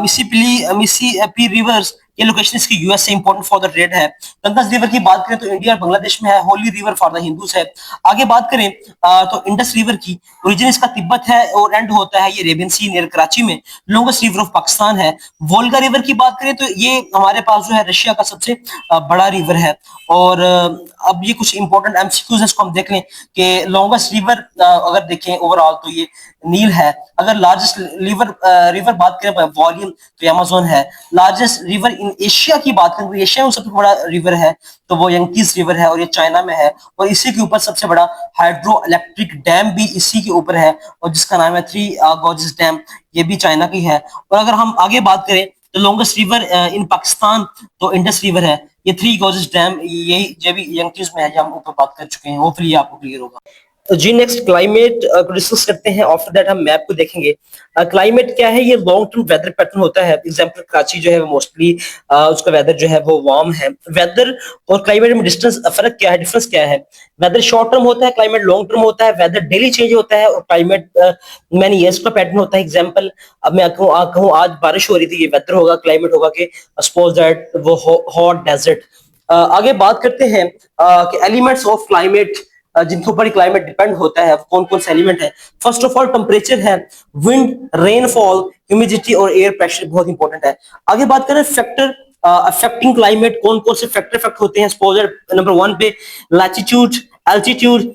मिसिसिपी रिवर्स, ये लोकेशन इसकी यूएस से इंपॉर्टेंट फॉर द ट्रेड है। गंगा रिवर की बात करें तो इंडिया और बांग्लादेश में है, Holi river for the Hindus है। आगे बात करें तो इंडस रिवर की, ओरिजिन इसका तिब्बत है और एंड होता है ये अरेबियन सी नियर कराची में। लॉन्गेस्ट रिवर ऑफ पाकिस्तान है। वोल्गा रिवर की बात करें तो ये हमारे पास जो है रशिया का सबसे बड़ा रिवर है। और अब ये कुछ इंपॉर्टेंट एमसीक्यूज है, इसको हम देख लें कि लॉन्गेस्ट रिवर अगर देखें ओवरऑल, तो ये नील है। अगर लार्जेस्ट रिवर बात करें वॉल्यूम तो अमेज़न है। लार्जेस्ट रिवर इन एशिया की बात करें तो एशिया में सबसे बड़ा रिवर है तो वो यंकीस रिवर है और ये चाइना में है। और इसी के ऊपर सबसे बड़ा हाइड्रो इलेक्ट्रिक डैम भी इसी के ऊपर है और जिसका नाम है थ्री गॉर्जेस डैम, ये भी चाइना की है। और अगर हम आगे बात करें तो लॉन्गेस्ट रिवर इन पाकिस्तान तो इंडस रिवर है। ये थ्री गॉर्जेस डैम ये भी यंकीस में है, जो हम ऊपर बात कर चुके हैं। होपफुली आपको क्लियर होगा। तो जी नेक्स्ट क्लाइमेट को डिस्कस करते हैं। आफ्टर दैट हम मैप को देखेंगे। क्लाइमेट क्या है? ये लॉन्ग टर्म वेदर पैटर्न होता है। एग्जांपल कराची जो है वो मोस्टली उसका वेदर जो है वो वार्म है। वेदर और क्लाइमेट में डिस्टेंस फर्क क्या है, डिफरेंस क्या है? वेदर शॉर्ट टर्म होता है, क्लाइमेट लॉन्ग टर्म होता है। वेदर डेली चेंज होता है और क्लाइमेट मैनी ईयर्स का पैटर्न होता है। एग्जांपल अब मैं कहूँ आज बारिश हो रही थी, ये वेदर होगा, क्लाइमेट होगा कि सपोज दैट वो हॉट डेजर्ट। आगे बात करते हैं कि एलिमेंट्स ऑफ क्लाइमेट जिनके ऊपर क्लाइमेट डिपेंड होता है, कौन कौन से एलिमेंट है। फर्स्ट ऑफ ऑल टेम्परेचर है, विंड, रेनफॉल, ह्यूमिडिटी और एयर प्रेशर बहुत इंपॉर्टेंट है। आगे बात करें फैक्टर अफेक्टिंग क्लाइमेट, कौन कौन से फैक्टर इफेक्ट होते हैं। सपोज नंबर 1 पे लैटिट्यूड, एल्टीट्यूड,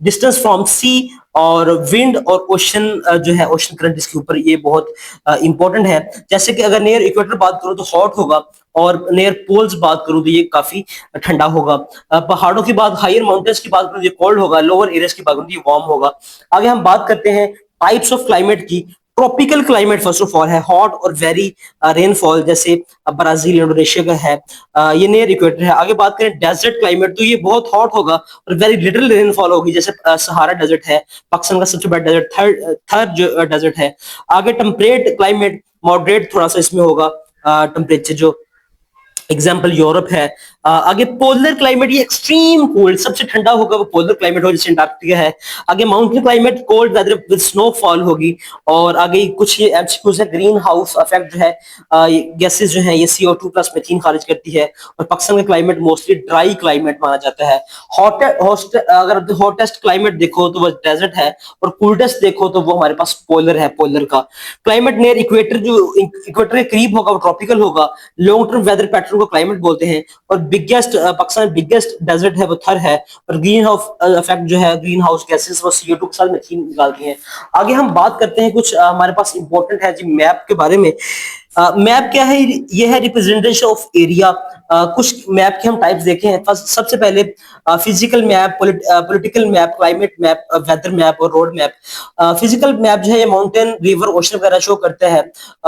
डिस्टेंस फ्रॉम सी और विंड और ओशन जो है ओशन करंट, इसके ऊपर ये बहुत इंपॉर्टेंट है। जैसे कि अगर नियर इक्वेटर बात करूं तो हॉट होगा और नियर पोल्स बात करूं तो ये काफी ठंडा होगा। पहाड़ों की बात, हायर माउंटेन्स की बात करूं ये कोल्ड होगा, लोअर एरियाज की बात करूं ये वार्म होगा। आगे हम बात करते हैं टाइप्स ऑफ क्लाइमेट की। Tropical climate first of all है, हॉट और वेरी रेनफॉल, जैसे ब्राजील, इंडोनेशिया का है, ये नियर इक्वेटर है। आगे बात करें डेजर्ट क्लाइमेट तो ये बहुत हॉट होगा और वेरी लिटिल रेनफॉल होगी, जैसे सहारा डेजर्ट है, पाकिस्तान का सबसे बड़ा डेजर्ट, थर्ड जो डेजर्ट है। आगे टेम्परेट क्लाइमेट, मॉडरेट थोड़ा सा इसमें होगा टेम्परेचर जो, एग्जाम्पल यूरोप है। आगे पोलर क्लाइमेट, ये एक्सट्रीम कोल्ड, सबसे ठंडा होगा वो पोलर क्लाइमेट होगा, जैसे अंटार्कटिका है। आगे mountain climate, cold weather with snowfall होगी। और आगे कुछ ये एमसीक्यूज है, ग्रीन हाउस इफेक्ट जो है, गैसेस जो है ये CO2 प्लस मीथेन खारिज करती है। और पाकिस्तान का क्लाइमेट मोस्टली ड्राई क्लाइमेट माना जाता है। अगर हॉटेस्ट क्लाइमेट देखो तो वो डेजर्ट है और कोल्डेस्ट देखो तो वो हमारे पास पोलर है, पोलर का क्लाइमेट। नियर इक्वेटर, जो इक्वेटर के करीब होगा वो ट्रॉपिकल होगा। लॉन्ग टर्म वेदर पैटर्न को क्लाइमेट बोलते हैं। और बिगेस्ट पाकिस्तान बिगेस्ट डेजर्ट है वो थर है। और ग्रीन हाउस इफेक्ट जो है, ग्रीन हाउस गैसेस वो CO2 के साथ मीथेन निकालती हैं। आगे हम बात करते हैं कुछ हमारे पास इंपॉर्टेंट है जी मैप के बारे में। मैप क्या है? ये है रिप्रेजेंटेशन ऑफ एरिया। कुछ मैप के हम टाइप्स देखे हैं। सबसे पहले physical map, political map, climate map, weather map और रोड मैप। फिजिकल मैप जो है ये माउंटेन, रिवर, ओशन वगैरह शो करता है।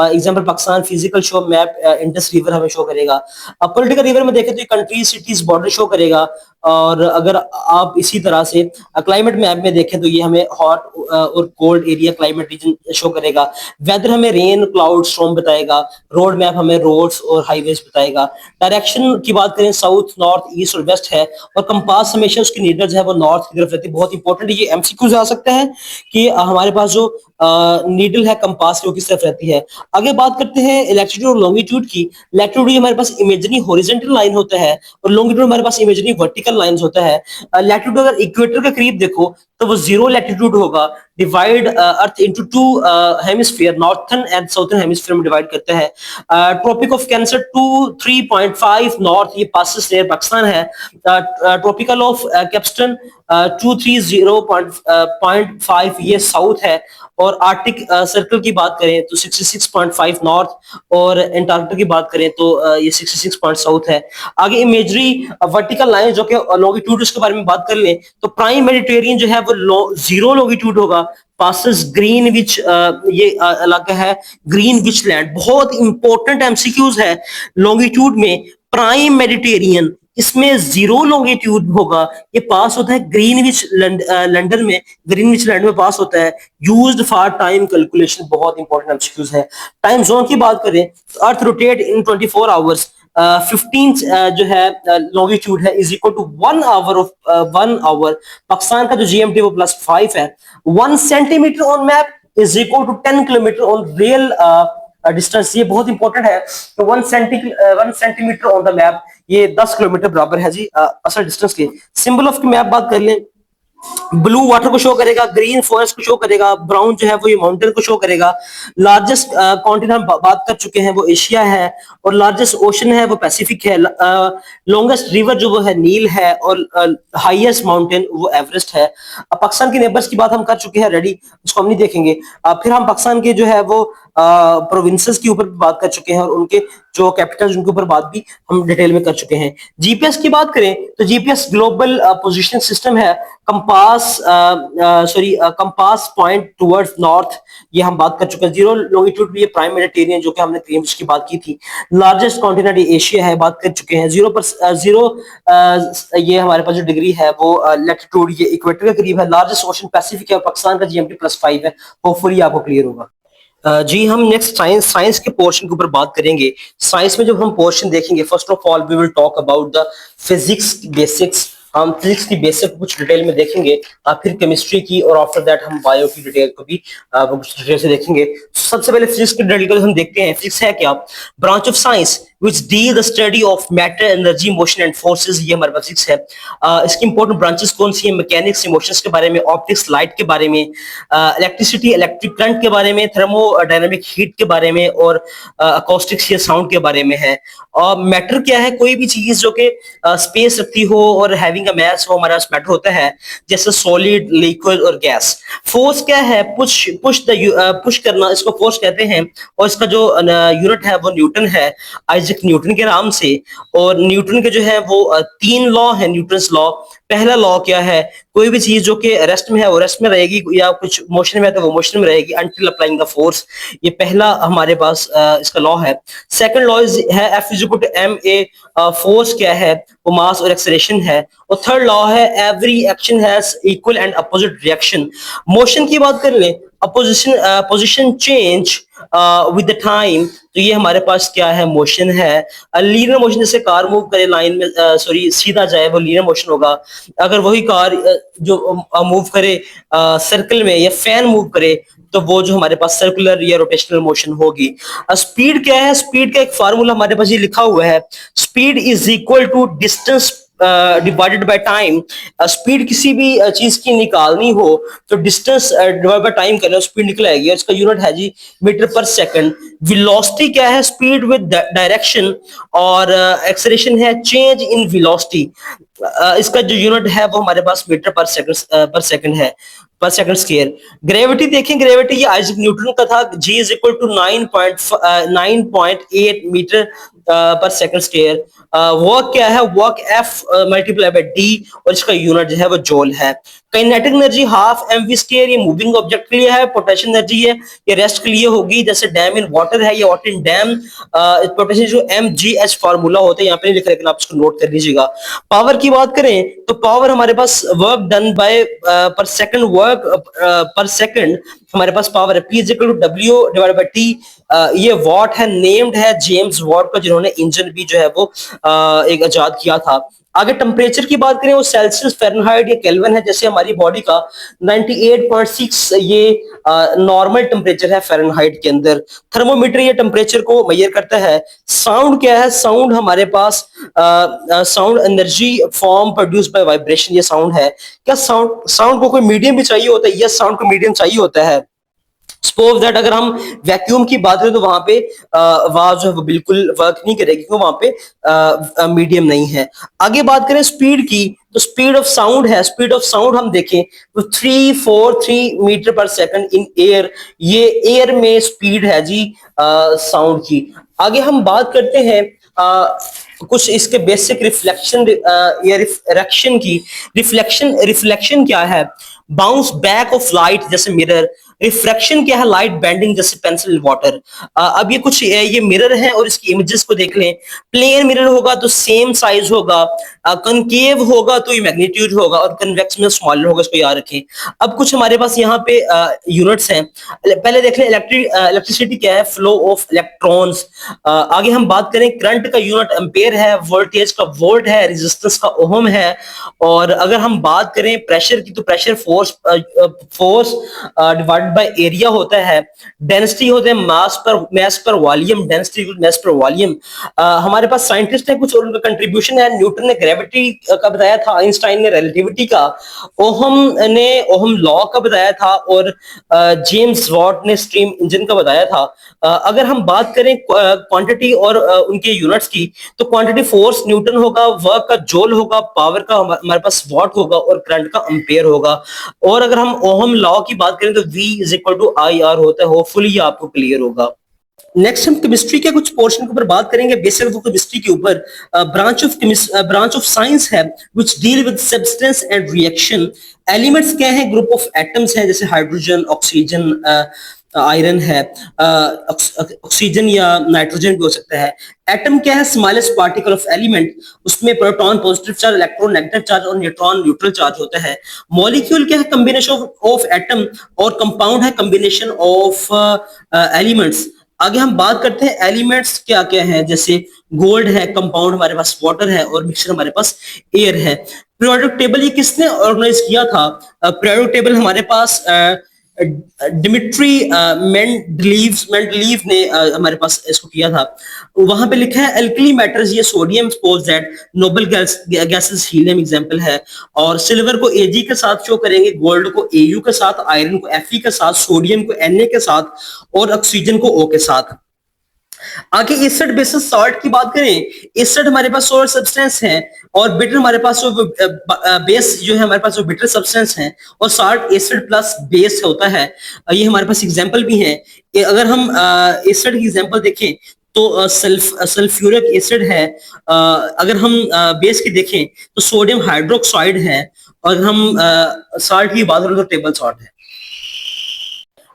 Example Pakistan physical show map Indus river हमें शो करेगा। पॉलिटिकल रिवर में देखें तो ये कंट्री, सिटीज, बॉर्डर शो करेगा। और अगर आप इसी तरह से क्लाइमेट मैप में देखें तो ये हमें हॉट और cold area climate reason show करेगा। वेदर हमें रेन, क्लाउड, स्टॉर्म बताएगा। रोड मैप हमें रोड्स और हाईवेज बताएगा। डायरेक्शन की बात करें साउथ, नॉर्थ, ईस्ट और वेस्ट है। और कंपास हमेशा उसकी नीडल जो है वो नॉर्थ की तरफ रहती है। बहुत इंपॉर्टेंट ये एमसीक्यूज आ सकता है कि हमारे पास जो नीडल है कंपास की वो किस तरफ रहती है। आगे बात करते हैं लैटिट्यूड और लॉन्गिट्यूड की। लैटिट्यूड हमारे पास इमेजिनरी हॉरिजॉन्टल लाइन होता है और लॉन्गिट्यूड हमारे पास इमेजिनरी वर्टिकल लाइंस होता है। लैटिट्यूड अगर इक्वेटर के करीब देखो तो वो 0 लैटिट्यूड होगा। Divide earth into 2 hemisphere, northern and southern hemisphere में डिवाइड करता है। ट्रॉपिक ऑफ कैंसर 23.5 नॉर्थ, ये पासेस नियर पाकिस्तान है। ट्रॉपिकल ऑफ कैप्स्टन 230.5 ये साउथ है। और आर्टिक सर्कल की बात करें तो 66.5 नॉर्थ और एंटार्क्टिका की बात करें तो ये 66 साउथ है। आगे इमेजरी वर्टिकल लाइन जो कि लॉन्गिट्यूड के बारे में बात कर लें तो प्राइम मेडिटेरियन जो है वो 0 लॉन्गिट्यूड होगा। पासेस ग्रीनविच, ये इलाका है ग्रीनविच लैंड। बहुत इंपॉर्टेंट एमसीक्यूज है लॉन्गिट्यूड में। प्राइम मेडिटेरियन इसमें 0 लॉन्गिट्यूड होगा, ये पास होता है ग्रीनविच लंदन में, ग्रीनविच लैंड में पास होता है। यूज्ड फॉर टाइम कैलकुलेशन, बहुत इंपॉर्टेंट एमसीक्यूज है। टाइम जोन की बात करें तो अर्थ रोटेट इन 24 आवर्स। 15 जो है लॉन्गिट्यूड है is equal to 1 hour of 1 hour. Pakistan का जो GMT वो +5 है। 1 centimetre on map is equal to 10 kilometre on real distance. ये बहुत इंपॉर्टेंट है। तो 1 सेंटीमीटर ऑन द मैप ये 10 किलोमीटर बराबर है जी असल डिस्टेंस के। सिंबल ऑफ की मैप बात कर लें ब्लू वाटर को शो करेगा, ग्रीन फॉरेस्ट को शो करेगा, ब्राउन जो है वो ये माउंटेन को शो करेगा। लार्जेस्ट कॉन्टिनेंट हम बात कर चुके हैं वो एशिया है, और लार्जेस्ट ओशन है वो पैसिफिक है। लॉन्गेस्ट रिवर जो वो है नील है, और हाईएस्ट माउंटेन वो एवरेस्ट है। पाकिस्तान के नेबर्स की बात हम कर चुके हैं रेडी, उसको हम नहीं देखेंगे। फिर हम पाकिस्तान के जो है वो प्रोविंसेस के ऊपर बात कर चुके हैं, और उनके जो कैपिटल्स उनके ऊपर बात भी हम डिटेल में कर चुके हैं। जीपीएस की बात करें तो जीपीएस ग्लोबल पोजीशनिंग सिस्टम है। कंपास पॉइंट टुवर्ड्स नॉर्थ, ये हम बात कर चुके हैं। जीरो लॉन्गिट्यूड भी ये प्राइम मेडिटेरियन जो कि हमने क्रीम्स की बात की थी। लार्जेस्ट कॉन्टिनेंट एशिया है, बात कर चुके हैं। जीरो ये हमारे पास जो डिग्री है वो लैटिट्यूड ये इक्वेटर के करीब है। लार्जेस्ट ओशन पैसिफिक है, और पाकिस्तान का जीएमटी +5 है। होपफुली आपको क्लियर होगा। जी हम नेक्स्ट साइंस के पोर्शन के ऊपर बात करेंगे। साइंस में जब हम पोर्शन देखेंगे, first of all we will talk about the physics basics. हम फिजिक्स की बेसिक कुछ डिटेल में देखेंगे, फिर केमिस्ट्री की, और आफ्टर दैट हम बायो की डिटेल को भी कुछ डिटेल से देखेंगे। सबसे पहले फिजिक्स की डिटेल को हम देखते हैं। फिजिक्स है क्या? Branch of science which deal the study of matter, energy, motion and forces। ये हमारे पास फिजिक्स है। इसकी इंपॉर्टेंट ब्रांचेस कौन सी है? मैकेनिक्स, इमोशंस के बारे में, ऑप्टिक्स लाइट के बारे में, इलेक्ट्रिसिटी इलेक्ट्रिक करंट के बारे में, थर्मोडायनामिक हीट के बारे में, और अकॉस्टिक्स या साउंड के बारे में है। और मैटर क्या है? कोई भी चीज जो कि स्पेस रखती हो और हैविंग अ मास हो, हमारा मैटर होता है, जैसे सॉलिड, लिक्विड और गैस। फोर्स क्या है? पुश करना, इसको फोर्स कहते हैं, और इसका जो यूनिट है वो न्यूटन है, आइजैक न्यूटन के नाम से। और न्यूटन के जो है वो 3 लॉ है, न्यूटन्स लॉ। पहला लॉ क्या है? कोई भी चीज जो कि रेस्ट में है वो रेस्ट में रहेगी, या कुछ मोशन में है तो वो मोशन में रहेगी अनटिल अप्लाइंग द फोर्स। ये पहला हमारे पास इसका लॉ है। सेकंड लॉ है F is equal to ma। Force क्या है? वो मास और एक्सेलरेशन है। और थर्ड लॉ है every action has equal and opposite reaction. Motion की बात कर लें, position change with the time, तो ये हमारे पास क्या है? मोशन है। लीनियर मोशन, जैसे कार मूव करे लाइन में, सॉरी सीधा जाए, वो लीनियर मोशन होगा। अगर वही कार जो मूव करे सर्कल में, या फैन मूव करे, तो वो जो हमारे पास सर्कुलर या रोटेशनल मोशन होगी। स्पीड क्या है? स्पीड का एक फार्मूला हमारे पास ये लिखा हुआ है, speed is equal to distance divided by time. Speed किसी भी चीज की निकालनी हो तो डिस्टेंस डिवाइड बाय टाइम करें, स्पीड निकल आएगी। इसका यूनिट है जी मीटर पर सेकंड। वेलोसिटी क्या है? स्पीड विद डायरेक्शन, और एक्सेलरेशन है चेंज इन वेलोसिटी। इसका जो यूनिट है वो हमारे पास मीटर पर सेकंड है, पर सेकंड स्क्वायर। ग्रेविटी देखें, ग्रेविटी ये आइजैक न्यूटन का था, G is equal to 9.8 metre per second square. Work क्या है? Work F multiply by D, और इसका यूनिट जो है वो जूल है। Kinetic energy half mv square, ये मूविंग ऑब्जेक्ट के लिए है। पोटेंशियल एनर्जी है, ये रेस्ट के लिए होगी, जैसे डैम इन वाटर है, ये वाटर इन डैम। पोटेंशियल जो mgh फार्मूला होता है यहाँ पे नहीं लिख रहे, लेकिन आप इसको नोट कर लीजिएगा। पावर की बात करें तो पावर हमारे पास work done by per second, work per second हमारे पास पावर है, P is equal to W divided by T। ये वॉट है, नेम्ड है जेम्स वॉट का, जिन्होंने इंजन भी जो है वो एक इजाद किया था। आगे टेम्परेचर की बात करें, वो सेल्सियस, फ़ारेनहाइट या केल्विन है। जैसे हमारी बॉडी का 98.6 ये नॉर्मल टेम्परेचर है फ़ारेनहाइट के अंदर। थर्मोमीटर ये टेम्परेचर को मेजर करता है। साउंड क्या है? साउंड हमारे पास sound energy form produce by vibration, ये साउंड है। क्या साउंड को कोई मीडियम भी चाहिए होता है? यस, साउंड को मीडियम चाहिए होता है। सपोज दैट अगर हम वैक्यूम की बात करें तो वहां पे आवाज जो है बिल्कुल वर्क नहीं करेगी, क्योंकि वहां पे मीडियम नहीं है। आगे बात करें स्पीड की, तो स्पीड ऑफ साउंड है, स्पीड ऑफ साउंड हम देखें तो 343 metre per second in air, ये एयर में स्पीड है जी साउंड की। आगे हम बात करते हैं कुछ इसके बेसिक रिफ्लेक्शन या रिफ्रैक्शन की। रिफ्लेक्शन क्या है? बाउंस बैक ऑफ लाइट, जैसे मिरर। रिफ्रैक्शन क्या है? लाइट बेंडिंग, जैसे पेंसिल वाटर। अब ये कुछ ये मिरर है, और इसकी इमेजेस को देख लें। प्लेन मिरर होगा तो सेम साइज होगा, कनकेव होगा तो ये मैग्नीट्यूड होगा, और कन्वेक्स में स्मॉलर होगा, इसको याद रखें। अब कुछ हमारे पास यहाँ पे यूनिट्स हैं। पहले देख लें इलेक्ट्रिसिटी क्या है? Flow of electrons. आगे हम बात करें करंट का यूनिट एम्पेयर है, वोल्टेज का वोल्ट है, रेजिस्टेंस का ओहम है। और अगर हम बात करें प्रेशर की, तो pressure force divided divided by area होता है, डेंसिटी होते हैं मास पर वॉल्यूम, डेंसिटी मास पर वॉल्यूम। हमारे पास साइंटिस्ट है कुछ और उनका कंट्रीब्यूशन है। न्यूटन ने ग्रेविटी का बताया था, आइंस्टाइन ने रिलेटिविटी का, ओहम ने ओहम लॉ का बताया था, और जेम्स वॉट ने स्टीम इंजन का बताया था। अगर हम बात करें क्वांटिटी और उनके यूनिट्स की, तो क्वांटिटी फोर्स न्यूटन होगा, वर्क का जूल होगा, पावर का हमारे पास वॉट होगा, और करंट का एम्पेयर होगा। और अगर हम ओहम लॉ की बात करें तो V is equal to IR होता है। होपफुली ये आपको क्लियर होगा। नेक्स्ट हम केमिस्ट्री के कुछ पोर्शन के ऊपर बात करेंगे, बेसिक वो केमिस्ट्री के ऊपर। ब्रांच ऑफ साइंस है which deal with substance and reaction. Elements क्या है? ग्रुप ऑफ एटम्स है, जैसे हाइड्रोजन, ऑक्सीजन, आयरन है, ऑक्सीजन या नाइट्रोजन भी हो सकता है। एटम क्या है? स्मॉलेस्ट पार्टिकल ऑफ एलिमेंट, उसमें proton positive charge, electron negative charge और न्यूट्रॉन न्यूट्रल चार्ज होता है। मॉलिक्यूल क्या है? कॉम्बिनेशन ऑफ एटम, और कंपाउंड है कॉम्बिनेशन ऑफ एलिमेंट्स। आगे हम बात करते हैं एलिमेंट्स क्या क्या है, जैसे गोल्ड है, कंपाउंड हमारे पास वाटर है, और मिक्सचर हमारे पास एयर है। पीरियोडिक टेबल ये किसने ऑर्गेनाइज किया था? पीरियोडिक टेबल हमारे पास डिमिट्री मेंडलीव ने हमारे पास इसको किया था। वहां पे लिखा है एल्कली मेटल्स, ये sodium suppose that, noble gases helium example है, और सिल्वर को Ag के साथ शो करेंगे, गोल्ड को Au के साथ, आयरन को Fe के साथ, सोडियम को Na के साथ, और ऑक्सीजन को O के साथ। आगे एसिड बेसिस सॉल्ट की बात करें, एसिड हमारे पास सोलर सब्सटेंस है, और बिटर हमारे पास जो बेस जो है हमारे पास जो बिटर सब्सटेंस है, और सॉल्ट एसिड प्लस बेस होता है। ये हमारे पास एग्जांपल भी है। अगर हम एसिड की एग्जांपल देखें तो सल्फ्यूरिक एसिड है। अगर हम बेस की देखें तो सोडियम हाइड्रोक्साइड है, और हम सॉल्ट की बात करें तो टेबल सॉल्ट है।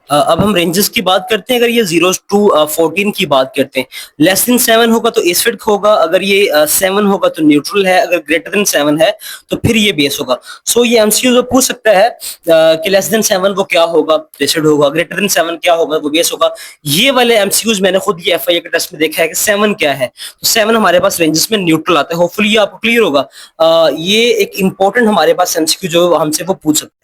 अब हम रेंजेस की बात करते हैं। अगर ये 0 to 14 की बात करते हैं, लेस देन 7 होगा तो एसिडिक होगा, अगर ये 7 होगा तो न्यूट्रल है, अगर ग्रेटर देन 7 है तो फिर ये बेस होगा। सो ये एमसीक्यू जो पूछ सकता है कि लेस देन 7 वो क्या होगा? एसिड होगा। ग्रेटर देन 7 क्या होगा? वो बेस होगा। ये वाले एमसीक्यूज मैंने खुद ये एफआईए के टेस्ट में देखा है कि 7 क्या है, तो 7 हमारे पास रेंजेस में न्यूट्रल आता है। होपफुली ये आपको क्लियर होगा। ये एक इंपॉर्टेंट हमारे पास एमसीक्यू जो हमसे वो पूछ सकते हैं।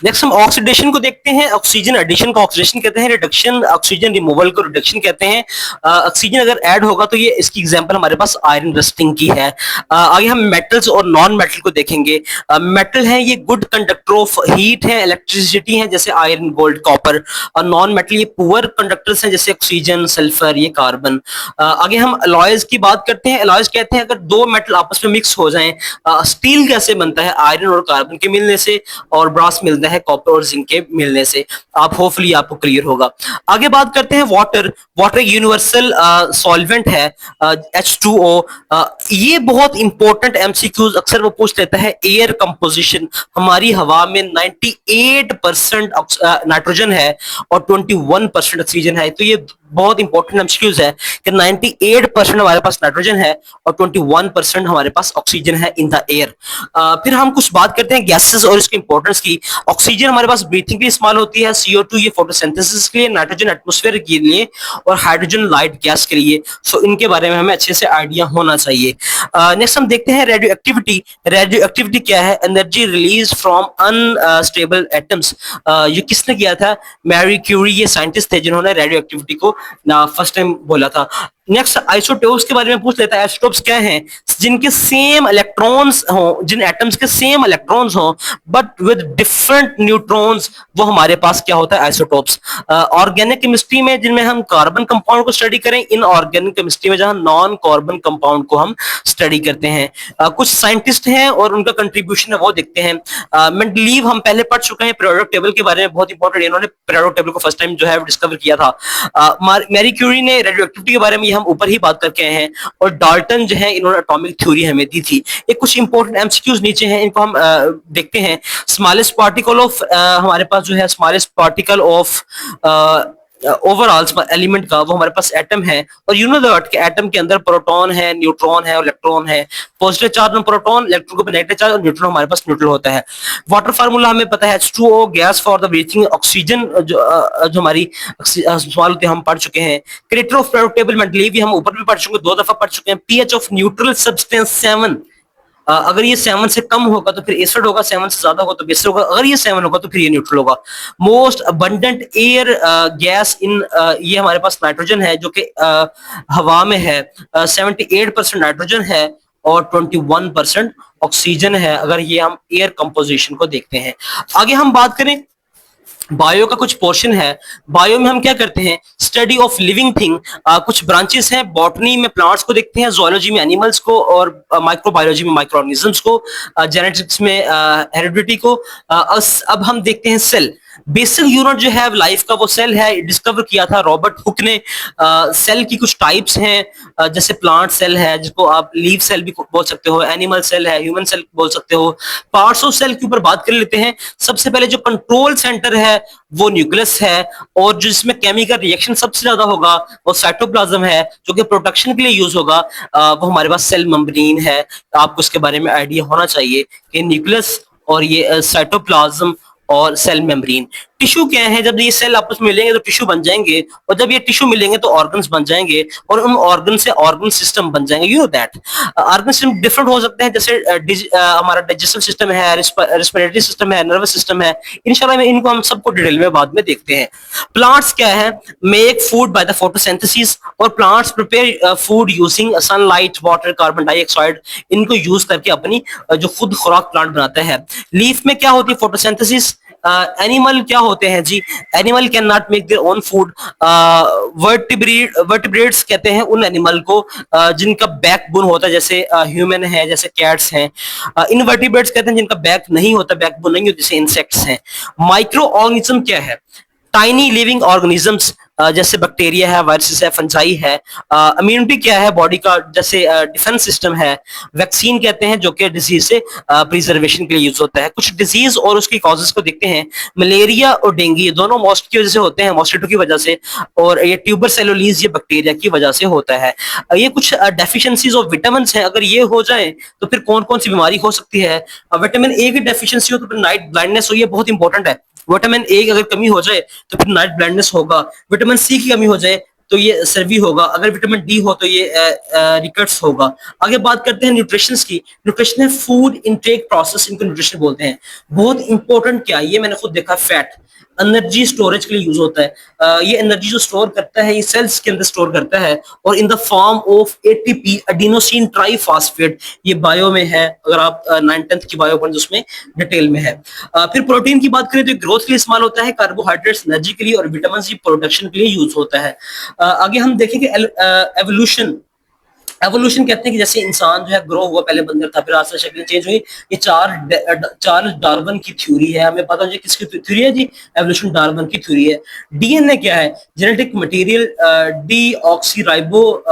नेक्स्ट हम ऑक्सीडेशन को देखते हैं। ऑक्सीजन एडिशन को ऑक्सीडेशन कहते हैं, रिडक्शन ऑक्सीजन रिमूवल को रिडक्शन कहते हैं। ऑक्सीजन अगर ऐड होगा तो ये इसकी एग्जांपल हमारे पास आयरन रस्टिंग की है। आगे हम मेटल्स और नॉन मेटल को देखेंगे। मेटल है ये गुड कंडक्टर ऑफ हीट है, इलेक्ट्रिसिटी है, जैसे आयरन, गोल्ड, कॉपर। और नॉन मेटल ये पुअर कंडक्टर्स हैं, जैसे ऑक्सीजन, सल्फर, ये कार्बन। आगे हम अलॉयज की बात करते हैं। अलॉयज कहते हैं अगर दो मेटल आपस में मिक्स हो जाएं। स्टील कैसे बनता है? आयरन और कार्बन के मिलने से, और ब्रास मिलता है कॉपर और जिंक के मिलने से। आप होपफुली आपको क्लियर होगा। आगे बात करते हैं वाटर। वाटर एक यूनिवर्सल सॉल्वेंट है, H2O। ये बहुत इंपॉर्टेंट एमसीक्यूज अक्सर वो पूछ लेता है। एयर कंपोजिशन, हमारी हवा में 98% नाइट्रोजन है और 21% ऑक्सीजन है। तो ये बहुत इंपॉर्टेंट एमसीक्यूज है कि 98% हमारे पास नाइट्रोजन है और 21% हमारे पास ऑक्सीजन है इन द एयर। फिर हम कुछ बात करते हैं गैसेस और इसकी इंपॉर्टेंस की। ऑक्सीजन हमारे पास ब्रीथिंग के लिए इस्तेमाल होती है, CO2 ये फोटोसिंथेसिस के लिए, नाइट्रोजन एटमॉस्फेयर के लिए, और हाइड्रोजन लाइट गैस के लिए। सो इनके बारे में हमें अच्छे से आइडिया होना चाहिए। नेक्स्ट हम देखते हैं रेडियो एक्टिविटी। रेडियो एक्टिविटी क्या है? Energy release from unstable atoms. ये किसने किया था? मैरी क्यूरी, ये साइंटिस्ट थे जिन्होंने रेडियो एक्टिविटी को फर्स्ट टाइम बोला था। नेक्स्ट आइसोटोप्स के बारे में पूछ लेता है। आइसोटोप्स क्या हैं? जिनके सेम इलेक्ट्रॉन्स हो, जिन एटम्स के सेम इलेक्ट्रॉन्स हो बट विद डिफरेंट न्यूट्रॉन्स, वो हमारे पास क्या होता है? आइसोटोप्स। ऑर्गेनिक केमिस्ट्री में जिनमें हम कार्बन कंपाउंड को स्टडी करें, इन ऑर्गेनिक केमिस्ट्री में जहां नॉन कार्बन कंपाउंड को हम स्टडी करते हैं। कुछ साइंटिस्ट हैं और उनका कंट्रीब्यूशन है वो देखते हैं। मेंडलीव हम पहले पढ़ चुके हैं पीरियोडिक टेबल के बारे में, बहुत इंपॉर्टेंट। इन्होंने पीरियोडिक टेबल को फर्स्ट टाइम जो है डिस्कवर किया था। मैरी क्यूरी ने रेडियो एक्टिविटी के बारे में हम ऊपर ही बात करके आए हैं, और डाल्टन जो है इन्होंने एटॉमिक थ्योरी हमें दी थी। ये कुछ इंपॉर्टेंट एमसीक्यूज नीचे हैं, इनको हम देखते हैं। स्मॉलेस्ट पार्टिकल ऑफ हमारे पास जो है smallest particle of overall element का, वो हमारे पास एटम है। और यू नो दैट कि एटम के अंदर प्रोटॉन है, न्यूट्रॉन है, इलेक्ट्रॉन है। पॉजिटिव चार्ज में प्रोटॉन, इलेक्ट्रॉन को नेगेटिव चार्ज, और न्यूट्रॉन हमारे पास न्यूट्रल होता है। वाटर फार्मूला हमें पता है H2O, gas for the breathing. Oxygen जो हमारी सवाल होते हैं हम पढ़ चुके हैं। Creator of periodic table Mendeleev हम ऊपर भी पढ़ चुके हैं, 2 दफा पढ़ चुके हैं। PH of neutral substance 7। अगर ये 7 से कम होगा तो फिर एसिड होगा, 7 से ज्यादा होगा तो बेसिक होगा, अगर ये 7 होगा तो फिर ये न्यूट्रल होगा। Most abundant air gas in, ये हमारे पास नाइट्रोजन है जो कि हवा में है। 78% नाइट्रोजन है और 21% ऑक्सीजन है, अगर ये हम एयर कंपोजिशन को देखते हैं। आगे हम बात करें बायो का कुछ पोर्शन है। बायो में हम क्या करते हैं, स्टडी ऑफ लिविंग थिंग। कुछ ब्रांचेस हैं, बॉटनी में प्लांट्स को देखते हैं, जोलॉजी में एनिमल्स को, और माइक्रोबायोलॉजी में माइक्रो ऑर्गेनिजम्स को, जेनेटिक्स में हेरिडिटी को। अब हम देखते हैं सेल। बेसिक यूनिट जो है लाइफ का वो सेल है, डिस्कवर किया था रॉबर्ट हुक ने। सेल की कुछ टाइप्स हैं, जैसे प्लांट सेल है जिसको आप लीव सेल भी बोल सकते हो, एनिमल सेल है, ह्यूमन सेल बोल सकते हो। पार्ट्स ऑफ सेल के ऊपर बात कर लेते हैं। सबसे पहले जो कंट्रोल सेंटर है वो न्यूक्लियस है, और जिसमें केमिकल रिएक्शन सबसे ज्यादा होगा वो साइटोप्लाज्म है, जो कि प्रोटेक्शन के लिए यूज होगा। वो हमारे पास सेल मेम्ब्रेन है। आपको इसके बारे में आइडिया होना चाहिए कि न्यूक्लियस और ये साइटोप्लाज्म और सेल मेम्ब्रेन। टिश्यू क्या है, जब ये सेल आपस में मिलेंगे तो टिश्यू बन जाएंगे, और जब ये टिश्यू मिलेंगे तो ऑर्गन्स बन जाएंगे, और उन ऑर्गन से ऑर्गन सिस्टम बन जाएंगे। You know that organ system different हो सकते हैं, जैसे हमारा डाइजेस्टिव सिस्टम है, रेस्पिरेटरी सिस्टम है, नर्वस सिस्टम है। इंशाल्लाह में इनको हम सबको डिटेल में बाद में देखते हैं। प्लांट्स क्या है, make food by the photosynthesis, और plants prepare food using sunlight, water, carbon dioxide, इनको यूज करके अपनी जो खुद खुराक प्लांट बनाता है। लीफ में क्या होती है, फोटोसिंथेसिस। एनिमल क्या होते हैं जी, animal can not make their own food. Vertebrates कहते हैं उन एनिमल को जिनका बैकबोन होता है, जैसे ह्यूमन है, जैसे कैट्स हैं। इनवर्टिब्रेट्स कहते हैं जिनका बैक नहीं होता, बैकबोन नहीं होती, जैसे इंसेक्ट्स हैं। माइक्रो ऑर्गेनिज्म क्या है, टाइनी लिविंग ऑर्गेनिजम्स, जैसे बैक्टीरिया है, वायरसेस है, फंजाई है। इम्यूनिटी क्या है, बॉडी का जैसे डिफेंस सिस्टम है। वैक्सीन कहते हैं जो कि डिजीज से प्रिजर्वेशन के लिए यूज होता है। कुछ डिजीज और उसकी कॉजेज को देखते हैं। मलेरिया और डेंगू दोनों मॉस्किटो की वजह से होते हैं, मॉस्किटो की वजह से, और ये ट्यूबर सेलुलीज ये बैक्टीरिया की वजह से होता है। ये कुछ डेफिशिएंसीज ऑफ विटामिन हैं, अगर ये हो जाए तो फिर कौन कौन सी बीमारी हो सकती है। विटामिन ए की डेफिशिएंसी हो तो फिर नाइट ब्लाइंडनेस हो, ये बहुत इंपॉर्टेंट है। विटामिन ए की अगर कमी हो जाए तो फिर नाइट ब्लाइंडनेस होगा। विटामिन सी की कमी हो जाए तो ये सर्वी होगा। अगर विटामिन डी हो तो ये रिकेट्स होगा। आगे बात करते हैं न्यूट्रिशन की। न्यूट्रिशन है फूड इनटेक प्रोसेस, इनको न्यूट्रिशन बोलते हैं। बहुत इंपॉर्टेंट क्या है, ये मैंने खुद देखा, फैट एनर्जी स्टोरेज के लिए यूज होता है। ये एनर्जी जो स्टोर करता है ये सेल्स के अंदर स्टोर करता है, और in the form of ATP, adenosine triphosphate. ये बायो में है, अगर आप 9th-10th की बायो पढ़ें उसमें डिटेल में है। फिर प्रोटीन की बात करें तो ग्रोथ के लिए इस्तेमाल होता है, कार्बोहाइड्रेट्स एनर्जी के लिए, और विटामिन की प्रोडक्शन के लिए यूज होता है। आगे हम देखेंगे एवोल्यूशन। एवोल्यूशन कहते हैं कि जैसे इंसान जो है ग्रो हुआ, पहले बंदर था, फिर आस्ते शक्लें चेंज हुई। ये चार्ल्स डार्विन की थ्योरी है। हमें पता है किसकी थ्योरी है जी, एवोल्यूशन डार्विन की थ्योरी है। डीएनए क्या है, genetic material, deoxyribo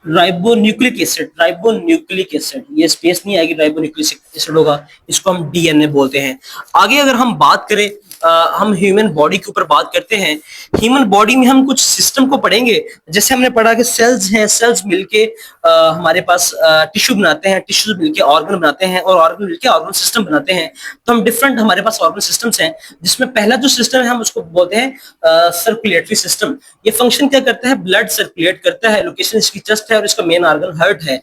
ribonucleic acid, ribonucleic acid, ये स्पेस नहीं आएगी, राइबोन्यूक्लिक एसिड होगा, इसको हम डीएनए बोलते हैं। आगे अगर हम बात करें, हम ह्यूमन बॉडी के ऊपर बात करते हैं। ह्यूमन बॉडी में हम कुछ सिस्टम को पढ़ेंगे, जैसे हमने पढ़ा कि सेल्स हैं, सेल्स मिलके हमारे पास टिश्यू बनाते हैं, टिश्यू मिलके ऑर्गन बनाते हैं, और ऑर्गन मिलके ऑर्गन सिस्टम बनाते हैं। तो हम डिफरेंट हमारे पास ऑर्गन सिस्टम्स हैं, जिसमें पहला जो सिस्टम है हम उसको बोलते हैं सर्कुलेटरी सिस्टम। ये फंक्शन क्या करता है, ब्लड सर्कुलेट करता है। लोकेशन इसकी चेस्ट है और इसका मेन ऑर्गन हार्ट है।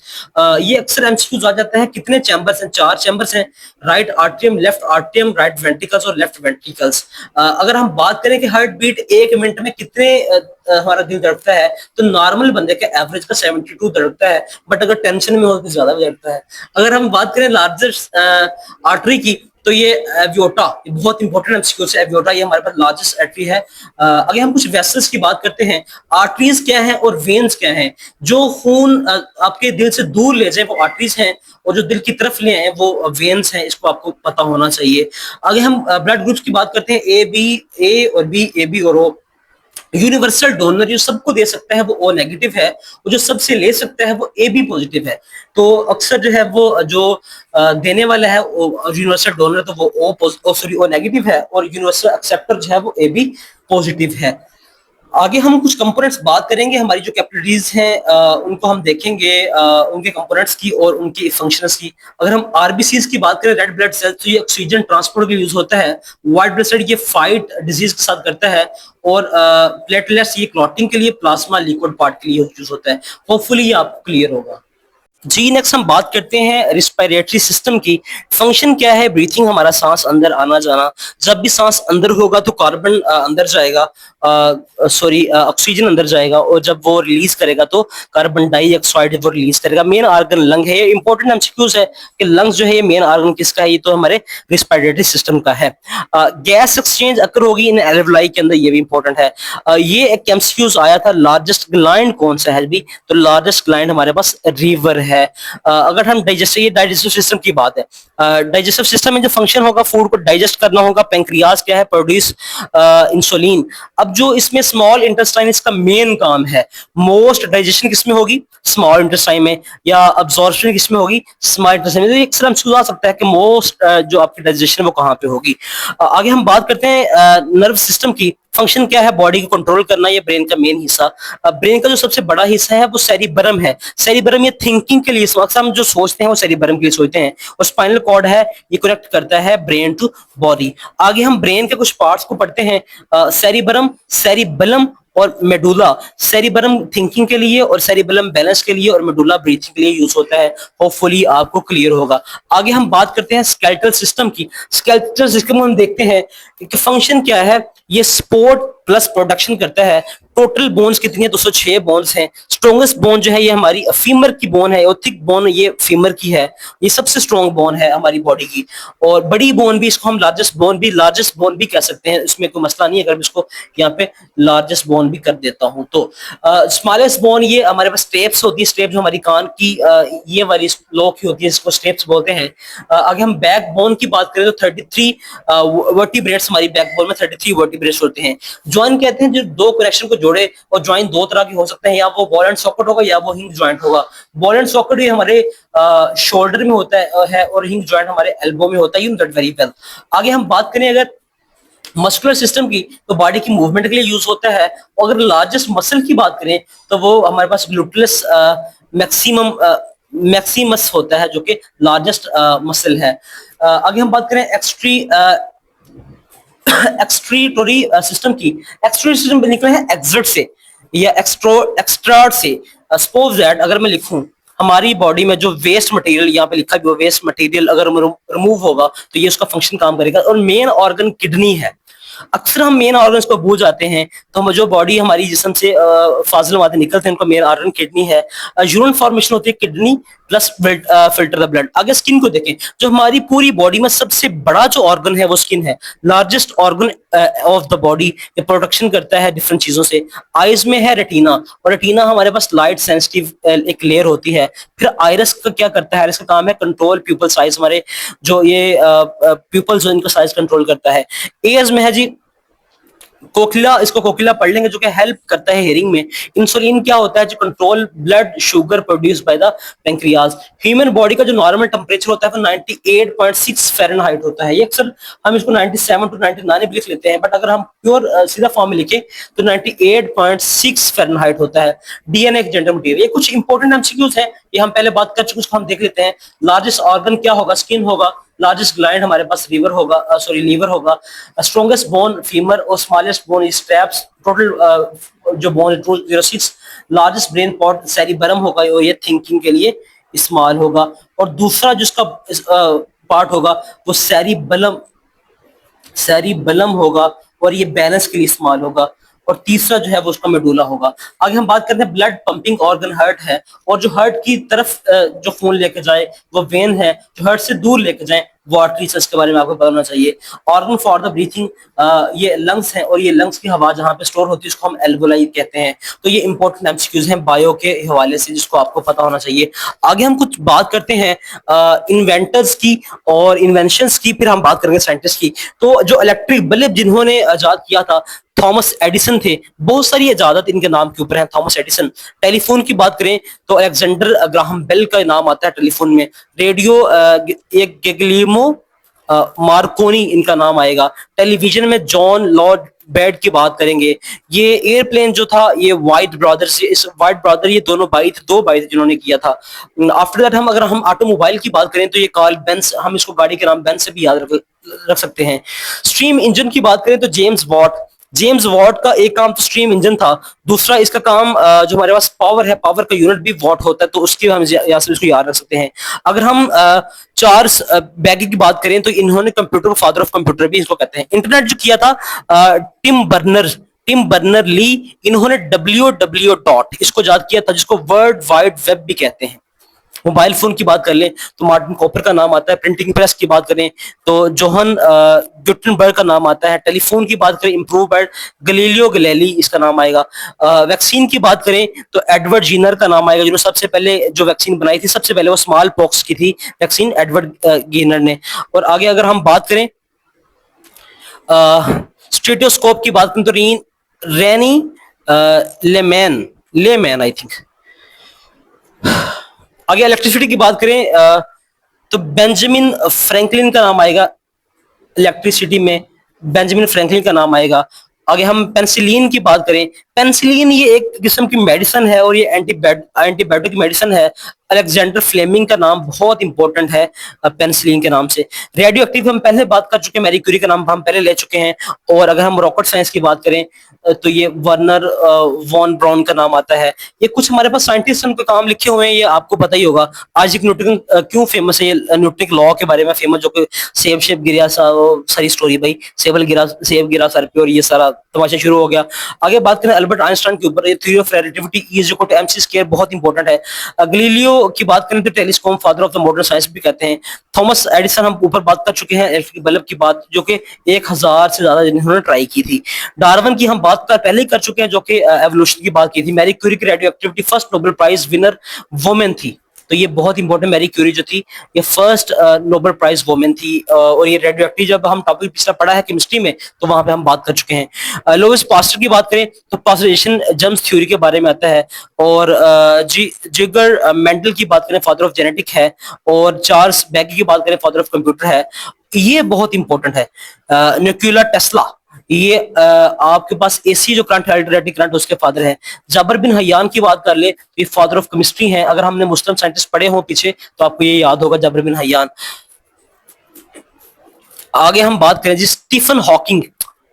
ये अक्सर एमसीक्यूज आ जाता है। कितने चैम्बर्स हैं, 4 चैम्बर्स हैं, राइट आर्टियम, लेफ्ट आर्टियम, राइट वेंट्रिकल्स और लेफ्ट वेंट्रिकल्स। अगर हम बात करें कि हार्ट बीट 1 मिनट में कितने हमारा दिल धड़कता है, तो नॉर्मल बंदे का एवरेज का 72 धड़कता है, बट अगर टेंशन में हो तो ज्यादा धड़कता है। अगर हम बात करें लार्जेस्ट आर्टरी की, तो ये एवियोटा, बहुत इंपॉर्टेंट एमसीक्यू है। एवियोटा ये हमारे पास लार्जेस्ट आर्टरी है। अगर हम कुछ वेसल्स की बात करते हैं, आर्टरीज क्या है और वेन्स क्या है। जो खून आपके दिल से दूर ले जाए वो आर्टरीज हैं, और जो दिल की तरफ ले आए वो वेन्स हैं, इसको आपको पता होना चाहिए। आगे हम ब्लड ग्रुप्स की बात करते हैं, ए और बी, ए बी और ओ। यूनिवर्सल डोनर जो सबको दे सकता है वो ओ नेगेटिव है, और जो सबसे ले सकता है वो ए बी पॉजिटिव है। तो अक्सर जो है वो जो देने वाला है यूनिवर्सल डोनर, तो वो ओ नेगेटिव है, और यूनिवर्सल एक्सेप्टर जो है वो ए बी पॉजिटिव है। आगे हम कुछ कंपोनेंट्स बात करेंगे, हमारी जो कैपिलरीज हैं उनको हम देखेंगे, उनके कंपोनेंट्स की और उनकी फंक्शंस की। अगर हम आरबीसीज की बात करें, रेड ब्लड सेल्स, तो ये ऑक्सीजन ट्रांसपोर्ट के लिए यूज होता है। व्हाइट ब्लड सेल ये फाइट डिजीज के साथ करता है, और प्लेटलेट्स ये क्लॉटिंग के लिए, प्लाज्मा लिक्विड पार्ट के लिए यूज होता है। होपफुली ये आपको क्लियर होगा। जी नेक्स्ट हम बात करते हैं रिस्पिरेटरी सिस्टम की। फंक्शन क्या है? ब्रीथिंग, हमारा सांस अंदर आना जाना। जब भी सांस अंदर होगा तो कार्बन अंदर जाएगा, सॉरी ऑक्सीजन अंदर जाएगा, और जब वो रिलीज करेगा तो कार्बन डाइऑक्साइड वो रिलीज करेगा। मेन ऑर्गन लंग है। ये इंपॉर्टेंट एमसीक्यूज है कि लंग्स जो है ये मेन ऑर्गन किसका है? ये तो हमारे रिस्पिरेटरी सिस्टम का है। गैस एक्सचेंज अकर होगी इन एल्वेलाई के अंदर, ये भी इंपॉर्टेंट है। ये एक एमसीक्यूज आया था, लार्जेस्ट ग्लैंड कौन सा है भी? तो लार्जेस्ट ग्लैंड हमारे पास रीवर है। अगर हम डाइजेस्टिव सिस्टम की बात है, डाइजेस्टिव सिस्टम में जो फंक्शन होगा, फूड को डाइजेस्ट करना होगा। पेंक्रियाज क्या है? Produce insulin. अब जो इसमें स्मॉल इंटेस्टाइन इसका मेन काम है। मोस्ट डाइजेशन किसमें होगी? स्मॉल इंटेस्टाइन में। या अब्जॉर्प्शन किसमें होगी? स्मॉल इंटेस्टाइन में। तो एक सर हमसे आ सकता है कि मोस्ट जो आपकी डाइजेशन वो कहाँ पे होगी। आगे हम बात करते हैं नर्व सिस्टम की। फंक्शन क्या है? बॉडी को कंट्रोल करना, ये ब्रेन का मेन हिस्सा। ब्रेन का जो सबसे बड़ा हिस्सा है वो सेरिबरम है। सेरिबरम ये थिंकिंग के लिए, अक्सर हम जो सोचते हैं वो सेरिबरम के लिए सोचते हैं, और स्पाइनल कॉर्ड है ये कनेक्ट करता है ब्रेन टू बॉडी। आगे हम ब्रेन के कुछ पार्ट्स को पढ़ते हैं। सेरिबरम, सेरिबलम और मेडुला। सेरिबरम थिंकिंग के लिए, और सेरिबलम बैलेंस के लिए, और मेडुला ब्रीथिंग के लिए यूज होता है। होपफुली आपको क्लियर होगा। आगे हम बात करते हैं स्केलेटल सिस्टम की। स्केलेटल सिस्टम हम देखते हैं कि फंक्शन क्या है। ये सपोर्ट प्लस प्रोडक्शन करता है। टोटल बोन्स कितनी है? 206 बोन्स हैं। स्ट्रॉन्गेस्ट बोन जो है ये हमारी फीमर की बोन है, और थिक बोन ये फीमर की है। ये सबसे स्ट्रॉन्ग बोन है हमारी बॉडी की। और बड़ी बोन भी, इसको हम लार्जेस्ट बोन भी कह सकते हैं, इसमें कोई मसला नहीं है। अगर इसको यहाँ पे लार्जेस्ट बोन भी कर देता हूं तो स्मॉलेस्ट बोन ये हमारे पास स्टेप्स होती है। स्टेप जो हमारी कान की ये वाली लॉक ही होती है, इसको स्टेप्स बोलते हैं। आगे हम बैक बोन की बात करें तो 33 वर्टिब्रेट्स हमारी बैक बोन में 33 वर्टिब्रेट्स होते हैं। जॉइंट कहते हैं जो दो कनेक्शन को जोड़े, और जॉइंट दो तरह के हो सकते हैं, या वो बॉल एंड सॉकेट होगा या वो हिंज जॉइंट होगा। बॉल एंड सॉकेट ये हमारे शोल्डर में होता है और हिंज जॉइंट हमारे एल्बो में होता है। You know that very well. आगे हम बात करें अगर मस्कुलर सिस्टम की, तो बॉडी की मूवमेंट के लिए यूज होता है। और अगर लार्जेस्ट मसल की बात करें तो वो हमारे पास ग्लूटेलस मैक्सिमस होता है, जो कि लार्जेस्ट मसल है। आगे हम बात करें एक्सक्रीटोरी सिस्टम की। एक्सक्रीटोरी सिस्टम निकले हैं एक्सर्ट से या एक्स्ट्रार्ट से। सपोज दैट अगर मैं लिखूं हमारी बॉडी में जो वेस्ट मटेरियल, यहाँ पे लिखा है वो वेस्ट मटेरियल अगर रिमूव होगा तो ये उसका फंक्शन काम करेगा। और मेन ऑर्गन किडनी है। अक्सर हम मेन ऑर्गन्स को भूल जाते हैं, तो हम जो बॉडी हमारी जिस्म से फाजिल मादे निकलते हैं उनको मेन ऑर्गन किडनी है। यूरिन फॉर्मेशन होती है kidney plus filter the blood. आगे स्किन को देखें, जो हमारी पूरी बॉडी में सबसे बड़ा जो ऑर्गन है वो स्किन है। Largest organ of the body, ये प्रोटेक्शन करता है डिफरेंट चीजों से। आईज में है रेटिना, और रेटिना हमारे पास लाइट सेंसिटिव एक लेयर होती है। फिर आयरस का क्या करता है? आयरस का काम है कंट्रोल प्यूपल साइज, हमारे जो ये प्यूपल्स जो इनका साइज कंट्रोल करता है। एयर्स में है जी कोकिला, इसको कोकिला पढ़ लेंगे, जो कि हेल्प करता है हियरिंग में। इंसुलिन क्या होता है? जो control blood sugar produce by the pancreas. Human body का जो नॉर्मल टेम्परेचर होता है वो 98.6 फ़ारेनहाइट होता है। ये अक्सर हम इसको 97 टू 99 भी लिख लेते हैं, बट अगर हम प्योर सीधा फॉर्म में लिखें तो 98.6 फ़ारेनहाइट होता है। डीएनए एक जेंडर मटेरियल। ये कुछ इंपॉर्टेंट एमसीक्यूज हैं, ये हम पहले बात कर चुके, उसको हम देख लेते हैं। लार्जेस्ट ऑर्गन क्या होगा? स्किन होगा। लार्जेस्ट ग्लैंड हमारे पास लीवर होगा। स्ट्रॉन्गेस्ट बोन फीमर, और स्मॉलेस्ट बोन स्ट्रैप्स। टोटल जो बोन 206। लार्जेस्ट ब्रेन पॉट सेरिबरम होगा, और ये थिंकिंग के लिए इस्तेमाल होगा। और दूसरा जिसका पार्ट होगा वो सेरिबलम होगा, और ये बैलेंस के लिए इस्तेमाल होगा। और तीसरा जो है वो उसका मेडुला होगा। आगे हम बात करते हैं ब्लड पंपिंग ऑर्गन हार्ट है, और जो हार्ट की तरफ जो खून लेके जाए वो वेन है, जो हार्ट से दूर लेके जाए वो आर्टरीज। इसके बारे में आपको पता होना चाहिए। ऑर्गन फॉर द ब्रीथिंग ये लंग्स हैं, और ये लंग्स की हवा जहाँ पे स्टोर होती है उसको हम एल्वोलाई कहते हैं। तो ये इंपॉर्टेंट एमसीक्यूज हैं बायो के हवाले से, जिसको आपको पता होना चाहिए। आगे हम कुछ बात करते हैं इन्वेंटर्स की और इन्वेंशंस की, फिर हम बात करेंगे साइंटिस्ट की। तो जो इलेक्ट्रिक बल्ब जिन्होंने इजाद किया था थॉमस एडिसन थे। बहुत सारी इजाजत इनके नाम के ऊपर है। Thomas Edison. टेलीफोन की बात करें तो अलेक्जेंडर ग्राहम बेल का नाम आता है टेलीफोन में। रेडियो एक गेगलियमो मार्कोनी इनका नाम आएगा। टेलीविजन में जॉन लॉर्ड बेड की बात करेंगे। ये एयरप्लेन जो था ये वाइट ब्रदर्स, इस वाइट ब्रदर ये दो भाई थे जिन्होंने किया था। आफ्टर दैट अगर हम ऑटोमोबाइल की बात करें तो ये कार्ल बेंज, हम इसको गाड़ी के नाम बेंज से भी याद रख सकते हैं। स्ट्रीम इंजन की बात करें तो जेम्स वॉट का एक काम तो स्ट्रीम इंजन था, दूसरा इसका काम जो हमारे पास पावर है, पावर का यूनिट भी वॉट होता है, तो उसकी हम यहाँ से इसको याद रख सकते हैं। अगर हम चार्ल्स बैगी की बात करें तो इन्होंने कंप्यूटर को फादर ऑफ कंप्यूटर भी इसको कहते हैं। इंटरनेट जो किया था टिम बर्नर ली, इन्होंने www इसको याद किया था, जिसको वर्ल्ड वाइड वेब भी कहते हैं। मोबाइल फोन की बात कर लें तो मार्टिन कॉपर का नाम आता है। प्रिंटिंग प्रेस की बात करें तो जोहन गुटेनबर्ग का नाम आता है। टेलीफोन की बात करें इम्प्रूवमेंट गलीलियो गैलीली इसका नाम आएगा। वैक्सीन की बात करें तो एडवर्ड जीनर का नाम आएगा, जिन्होंने सबसे पहले जो वैक्सीन बनाई थी, सबसे पहले वो स्मॉल पॉक्स की थी वैक्सीन, एडवर्ड गीनर ने। और आगे अगर हम बात करें स्टेटोस्कोप की बात करें तो रेनी लेमैन लेमैन आई थिंक। आगे इलेक्ट्रिसिटी की बात करें तो बेंजामिन फ्रैंकलिन का नाम आएगा। इलेक्ट्रिसिटी में बेंजामिन फ्रैंकलिन का नाम आएगा। आगे हम पेनिसिलिन की बात करें, पेनिसिलिन ये एक किस्म की मेडिसिन है और ये एंटीबायोटिक मेडिसिन है। अलेक्जेंडर फ्लेमिंग का नाम बहुत इंपॉर्टेंट है पेनिसिलिन के नाम से। रेडियो एक्टिव हम पहले बात कर चुके हैं, मैरी क्यूरी का नाम हम पहले ले चुके हैं। और अगर हम रॉकेट साइंस की बात करें तो ये वर्नर वॉन ब्राउन का नाम आता है। ये कुछ हमारे पास साइंटिस्ट उनके काम लिखे हुए हैं, ये आपको पता ही होगा। आज एक न्यूटन क्यों फेमस है, ये न्यूटन लॉ के बारे में फेमस, जो कि सेब शेब गिरा सारी स्टोरी भाई, सेब गिरा सर पे और ये सारा तमाशा शुरू हो गया। आगे बात करें अल्बर्ट आइंस्टाइन के ऊपर, theory of relativity is equal to MC square बहुत इंपॉर्टेंट है। गलीलियो की बात करें तो telescope father of the modern science भी कहते हैं। थॉमस एडिसन हम ऊपर बात कर चुके हैं, इलेक्ट्रिक बल्ब की बात, जो कि 1000 से ज्यादा जिन्होंने ट्राई की थी। डार्विन की हम बात पहले ही कर चुके हैं, जो कि एवोल्यूशन की बात की थी। मैरी क्यूरी की radioactivity first Nobel prize winner women थी, तो ये बहुत इंपॉर्टेंट। मैरी क्यूरी जो थी ये फर्स्ट नोबेल प्राइज वुमेन थी। और ये रेडियो एक्टिव जब हम टॉपिक पिछला पढ़ा है केमिस्ट्री में, तो वहां पे हम बात कर चुके हैं। लुईस पास्टर की बात करें तो पास्टराइजेशन जर्म्स थ्योरी के बारे में आता है। और जिगर मेंडल की बात करें फादर ऑफ जेनेटिक है। और चार्ल्स बैगी की बात करें फादर ऑफ कंप्यूटर है। ये बहुत इंपॉर्टेंट है। निकोला टेस्ला, ये आपके पास एसी जो करंट है, अल्टरनेटिव करंट, उसके फादर है। जाबर बिन हयान की बात कर ले तो ये फादर ऑफ केमिस्ट्री हैं। अगर हमने मुस्लिम साइंटिस्ट पढ़े हो पीछे तो आपको ये याद होगा, जाबर बिन हयान। आगे हम बात करें जी स्टीफन हॉकिंग,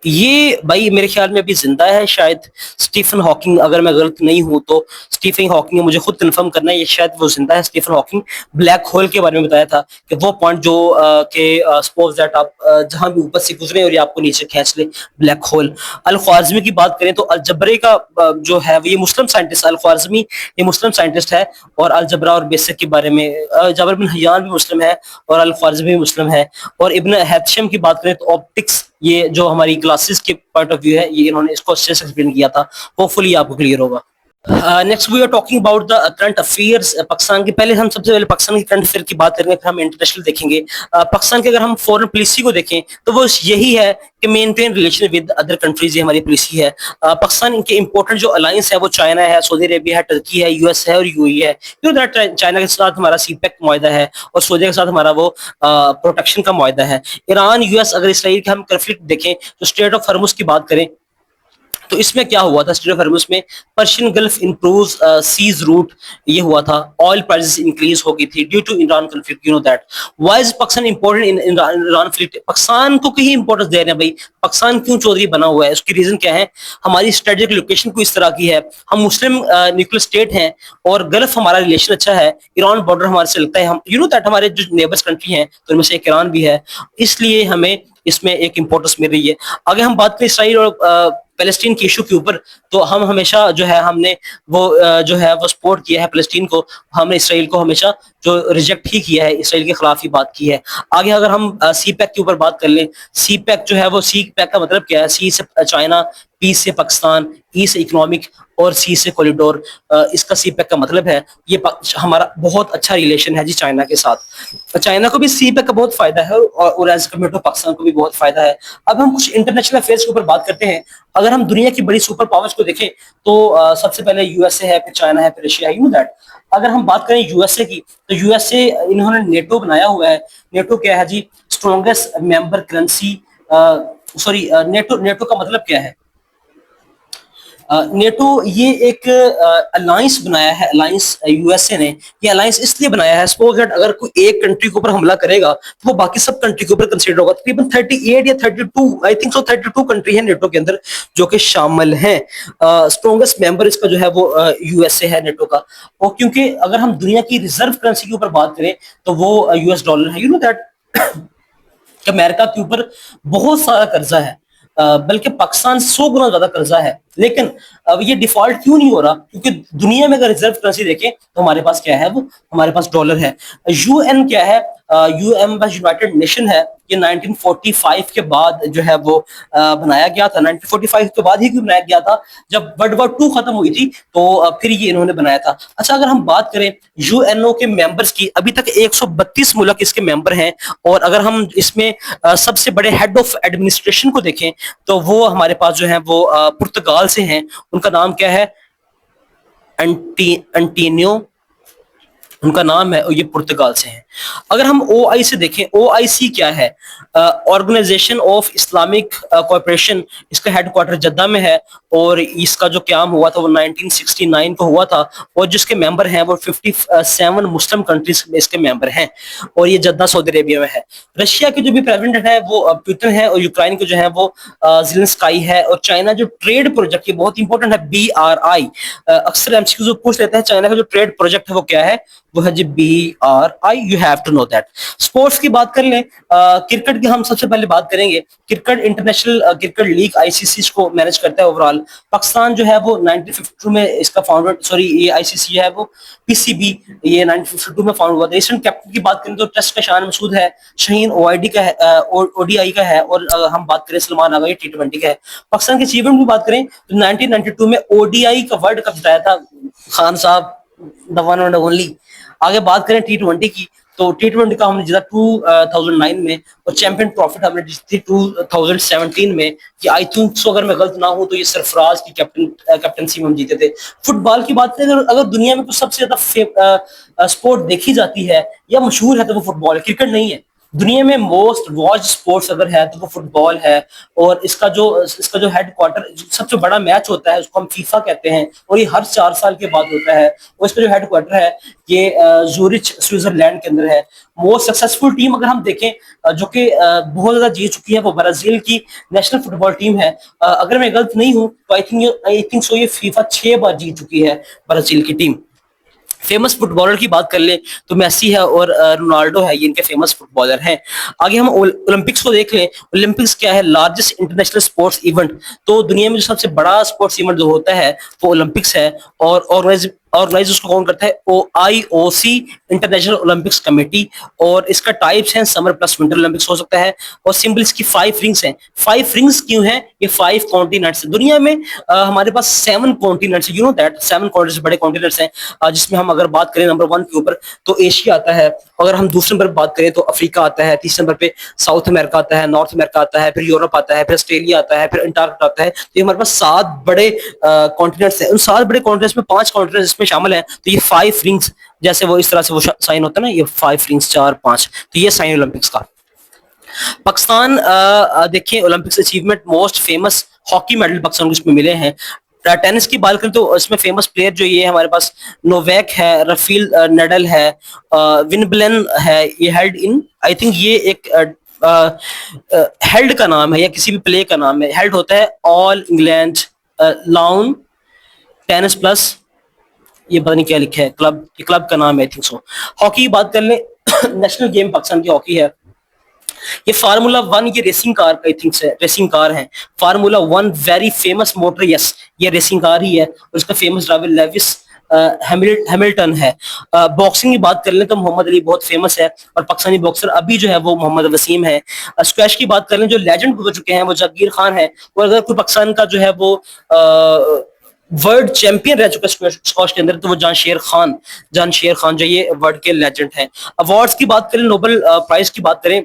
ये भाई मेरे ख्याल में अभी जिंदा है शायद, स्टीफन हॉकिंग, अगर मैं गलत नहीं हूं तो। स्टीफन हॉकिंग मुझे खुद कंफर्म करना है, ये शायद वो जिंदा है स्टीफन हॉकिंग। ब्लैक होल के बारे में बताया था कि वो पॉइंट जो के सपोज दैट आप जहां भी ऊपर से गुजरे और ये आपको नीचे खींच ले, ब्लैक होल। अल ख्वारिज़मी की बात करें तो अलजबरे का जो है ये मुस्लिम साइंटिस्ट, अल ख्वारिज़मी ये मुस्लिम साइंटिस्ट है। और अलजबरा और बेसिक के बारे में जाबर बिन हयान भी मुस्लिम है और अल ख्वारिज़मी भी मुस्लिम है। और इब्न हैथशम की बात करें तो ऑप्टिक्स, ये जो हमारी ग्लासेस के पॉइंट ऑफ व्यू है, ये इन्होंने इसको अच्छे से एक्सप्लेन किया था। होपफुली आपको क्लियर होगा। Next we are talking about the current affairs Pakistan के। पहले हम सबसे पहले पाकिस्तान के करंट अफेयर की बात करेंगे, फिर हम इंटरनेशनल देखेंगे। पाकिस्तान के अगर हम फॉरेन पॉलिसी को देखें तो वो यही है कि maintain relation with other countries, ये हमारी पॉलिसी है। पाकिस्तान के इंपॉर्टेंट जो अलायंस है वो चाइना है, सऊदी अरेबिया है, टर्की है, यूएस है और यूएई है। यू नो दैट चाइना के साथ हमारा सीपेक मुआहदा है और सऊदी के साथ हमारा वो प्रोटेक्शन का मुआहदा है। ईरान, यूएस, अगर इसराइल के हम कंफ्लिक्ट देखें तो स्ट्रेट ऑफ हॉर्मुज़ की बात करें तो इसमें क्या हुआ था, स्ट्रेट ऑफ हॉर्मुज़ में Persian Gulf improves seas route, ये हुआ था। ऑयल प्राइसेस इंक्रीज हो गई थी due to Iran conflict, you know that. Why is Pakistan important in Iran conflict? Pakistan को कहीं इंपॉर्टेंस दे रहे हैं भाई, पाकिस्तान क्यों चौधरी बना हुआ है? उसकी रीजन क्या है? हमारी स्ट्रेटेजिक लोकेशन को इस तरह की है, हम मुस्लिम न्यूक्लियर स्टेट हैं और गल्फ हमारा रिलेशन अच्छा है, ईरान बॉर्डर हमारे से लगता है, हम यू नो दैट हमारे जो नेबर्स कंट्री हैं तो उनमें से एक ईरान भी है, इसलिए हमें इसमें एक इंपॉर्टेंस मिल रही है। आगे हम बात करें इसराइल और पैलेस्टीन के इशू के ऊपर, तो हम हमेशा जो है हमने वो जो है वो सपोर्ट किया है पैलेस्टीन को, हमने इसराइल को हमेशा जो रिजेक्ट ही किया है, इसराइल के खिलाफ ही बात की है। आगे अगर हम सी पैक के ऊपर बात कर लें, सी पैक जो है वो, सी पैक का मतलब क्या है? सी से चाइना, पी से पाकिस्तान, ई से इकोनॉमिक और सी से कॉरिडोर, इसका सी पैक का मतलब है ये हमारा बहुत अच्छा रिलेशन है जी चाइना के साथ। चाइना को भी सी पैक का बहुत फायदा है और एज कम्पेयर टू पाकिस्तान को भी बहुत फायदा है। अब हम कुछ इंटरनेशनल अफेयर्स के ऊपर बात करते हैं। अगर हम दुनिया की बड़ी सुपर पावर्स को देखें तो सबसे पहले यूएसए है, फिर चाइना है, फिर रशिया है, यू नो दैट। अगर हम बात करें यूएसए की तो यूएसए इन्होंने नेटो बनाया हुआ है। नेटो क्या है जी? Strongest member currency, sorry NATO का मतलब क्या है? नेटो ये एक अलायंस बनाया है, अलायंस यूएसए ने ये अलायंस इसलिए बनाया है, सपोज दैट अगर कोई एक कंट्री के ऊपर हमला करेगा तो वो बाकी सब कंट्री के ऊपर कंसीडर होगा। तकरीबन 38 या 32, आई थिंक सो 32 कंट्री है नेटो के अंदर जो कि शामिल हैं। स्ट्रॉन्गेस्ट मेंबर इसका जो है वो यूएसए है नेटो का। और क्योंकि अगर हम दुनिया की रिजर्व करेंसी के ऊपर बात करें तो वो यूएस डॉलर है। यू नो दैट कि अमेरिका के ऊपर बहुत सारा कर्जा है, बल्कि पाकिस्तान 100 गुना ज्यादा कर्जा है। लेकिन अब ये डिफॉल्ट क्यों नहीं हो रहा? क्योंकि दुनिया में अगर रिजर्व करेंसी देखें तो हमारे पास क्या है, वो हमारे पास डॉलर है। यूएन क्या है? यूएन यूनाइटेड नेशन है। ये 1945 के बाद जो है वो बनाया गया था। 1945 के बाद ही क्यों बनाया गया था? जब वर्ल्ड वॉर 2 खत्म हुई थी तो फिर ये इन्होंने बनाया था। अच्छा, अगर हम बात करें यूएनओ के मेंबर्स की, अभी तक 132 मुल्क इसके मेंबर हैं। और अगर हम इसमें सबसे बड़े हेड ऑफ एडमिनिस्ट्रेशन को देखें तो वो हमारे पास जो है वो पुर्तगाल से हैं। उनका नाम क्या है? एंटीनियो उनका नाम है, और ये पुर्तगाल से हैं। अगर हम ओआई से देखें, ओआईसी क्या है? Organization of Islamic cooperation. इसका हेडक्वार्टर जद्दा में है और इसका जो क्याम हुआ था वो 1969 को हुआ था। और जिसके मेंबर हैं वो 57 मुस्लिम कंट्रीज में इसके मेंबर हैं। और ये जद्दा सऊदी अरेबिया में है। रशिया के जो भी प्रेसिडेंट है वो पुतिन है, और यूक्रेन के जो है वो ज़ेलेंस्की है। और चाइना जो ट्रेड प्रोजेक्ट, ये बहुत इंपॉर्टेंट है, BRI। अक्सर एमसीक्यू पूछ लेते हैं चाइना का जो ट्रेड प्रोजेक्ट है वो क्या है? वो है जी BRI। You have to know that. Sports की बात कर लें, क्रिकेट की हम सबसे पहले बात करेंगे। Cricket international cricket league ICC को मैनेज करता है ओवरऑल। पाकिस्तान जो है वो 1952 में इसका फाउंडर, सॉरी ये ICC है वो PCB, ये 1952 में फाउंड हुआ था। रिसेंट कैप्टन की बात करें तो टेस्ट का शान मसूद है, शाहीन OID का है, ODI का है। और हम बात करें सलमान आगा, ये T20 का है। पाकिस्तान के अचीवमेंट की बात करें तो 1992 में ODI का वर्ल्ड कप जिताया था खान साहब, द वन एंड ओनली। आगे बात करें T20 की तो T20 का हमने जीता 2009 में, और चैंपियन ट्रॉफी हमने जीती 2017 में। कि आई थिंक सो, अगर मैं गलत ना हूं तो ये सरफराज की कैप्टनसी में हम जीते थे। फुटबॉल की बात करें, अगर दुनिया में कुछ सबसे ज्यादा स्पोर्ट देखी जाती है या मशहूर है तो वो फुटबॉल है, क्रिकेट नहीं है। दुनिया में मोस्ट वॉच स्पोर्ट्स अगर है तो वो फुटबॉल है। और इसका जो हेडक्वार्टर, सबसे बड़ा मैच होता है उसको हम फीफा कहते हैं, और ये हर 4 साल के बाद होता है। और इसका जो हेडक्वार्टर है ये जूरिच स्विट्जरलैंड के अंदर है। मोस्ट सक्सेसफुल टीम अगर हम देखें जो कि बहुत ज्यादा जीत चुकी है, वो ब्राजील की नेशनल फुटबॉल टीम है। अगर मैं गलत नहीं हूं तो आई थिंक सो ये फीफा 6 बार जीत चुकी है ब्राजील की टीम। फेमस फुटबॉलर की बात कर ले तो मेसी है और रोनाल्डो है, ये इनके फेमस फुटबॉलर हैं। आगे हम ओलंपिक्स को देख लें। ओलंपिक्स क्या है? Largest international sports event. तो दुनिया में जो सबसे बड़ा स्पोर्ट्स इवेंट जो होता है वो ओलंपिक्स है। और ऑर्गेनाइज उसको कौन करता है? IOC, international Olympics committee. और इसका टाइप्स हैं, समर प्लस विंटर ओलंपिक्स हो सकता है। और सिंबल इसकी 5 रिंग्स हैं। 5 रिंग्स क्यों हैं? ये 5 कॉन्टिनेंट्स। दुनिया में हमारे पास 7 कॉन्टिनेंट्स है। यू नो दैट 7 कॉन्टिनेंट्स बड़े कॉन्टिनेंट्स हैं, जिसमें हम अगर बात करें नंबर 1 के ऊपर तो एशिया आता है। अगर हम दूसरे नंबर पर बात करें तो अफ्रीका आता है। तीसरे नंबर पे साउथ अमेरिका आता है, नॉर्थ अमेरिका आता है, फिर यूरोप आता है, फिर ऑस्ट्रेलिया आता है, फिर अंटार्कटिका आता है। तो ये हमारे पास 7 बड़े कॉन्टिनेंट्स हैं। उन 7 बड़े कॉन्टिनेंट्स में 5 कॉन्टिनेंट्स इसमें शामिल हैं। तो ये 5 रिंग्स, जैसे वो इस तरह से वो साइन होता है ना, ये 5 रिंग्स 4 5, तो ये साइन ओलंपिक्स का। पाकिस्तान देखिए Olympics achievement, most famous hockey medal Pakistan को इसमें मिले हैं। टेनिस की बात करें तो इसमें फेमस प्लेयर जो ये हमारे पास नोवैक है, रफील नडल है, विनबलेन है। ये हेल्ड इन, आई थिंक ये एक हेल्ड का नाम है या किसी भी प्ले का नाम है। हेल्ड होता है all England lawn tennis plus, ये पता नहीं क्या लिखा है, क्लब, ये क्लब का नाम है आई थिंक सो। हॉकी की बात कर ले नेशनल गेम पाकिस्तान की हॉकी है। ये फार्मूला 1, ये रेसिंग कार का आई थिंक से रेसिंग कार है। Formula 1 very famous motor, yes ये रेसिंग कार ही है। और इसका फेमस ड्राइवर लेविस हैमिल्टन है। बॉक्सिंग की बात कर लें तो मोहम्मद अली बहुत फेमस है, और पाकिस्तानी बॉक्सर अभी जो है वो मोहम्मद वसीम है। स्क्वैश की बात कर लें, जो लेजेंड गुजर चुके हैं वो जागीर खान है। और अगर कोई पाकिस्तान का जो है वो वर्ल्ड चैंपियन रह चुका है स्क्वैश के अंदर तो वो जानशेर खान जो ये वर्ल्ड के लेजेंड हैं। अवार्ड्स की बात करें, नोबेल प्राइज की बात करें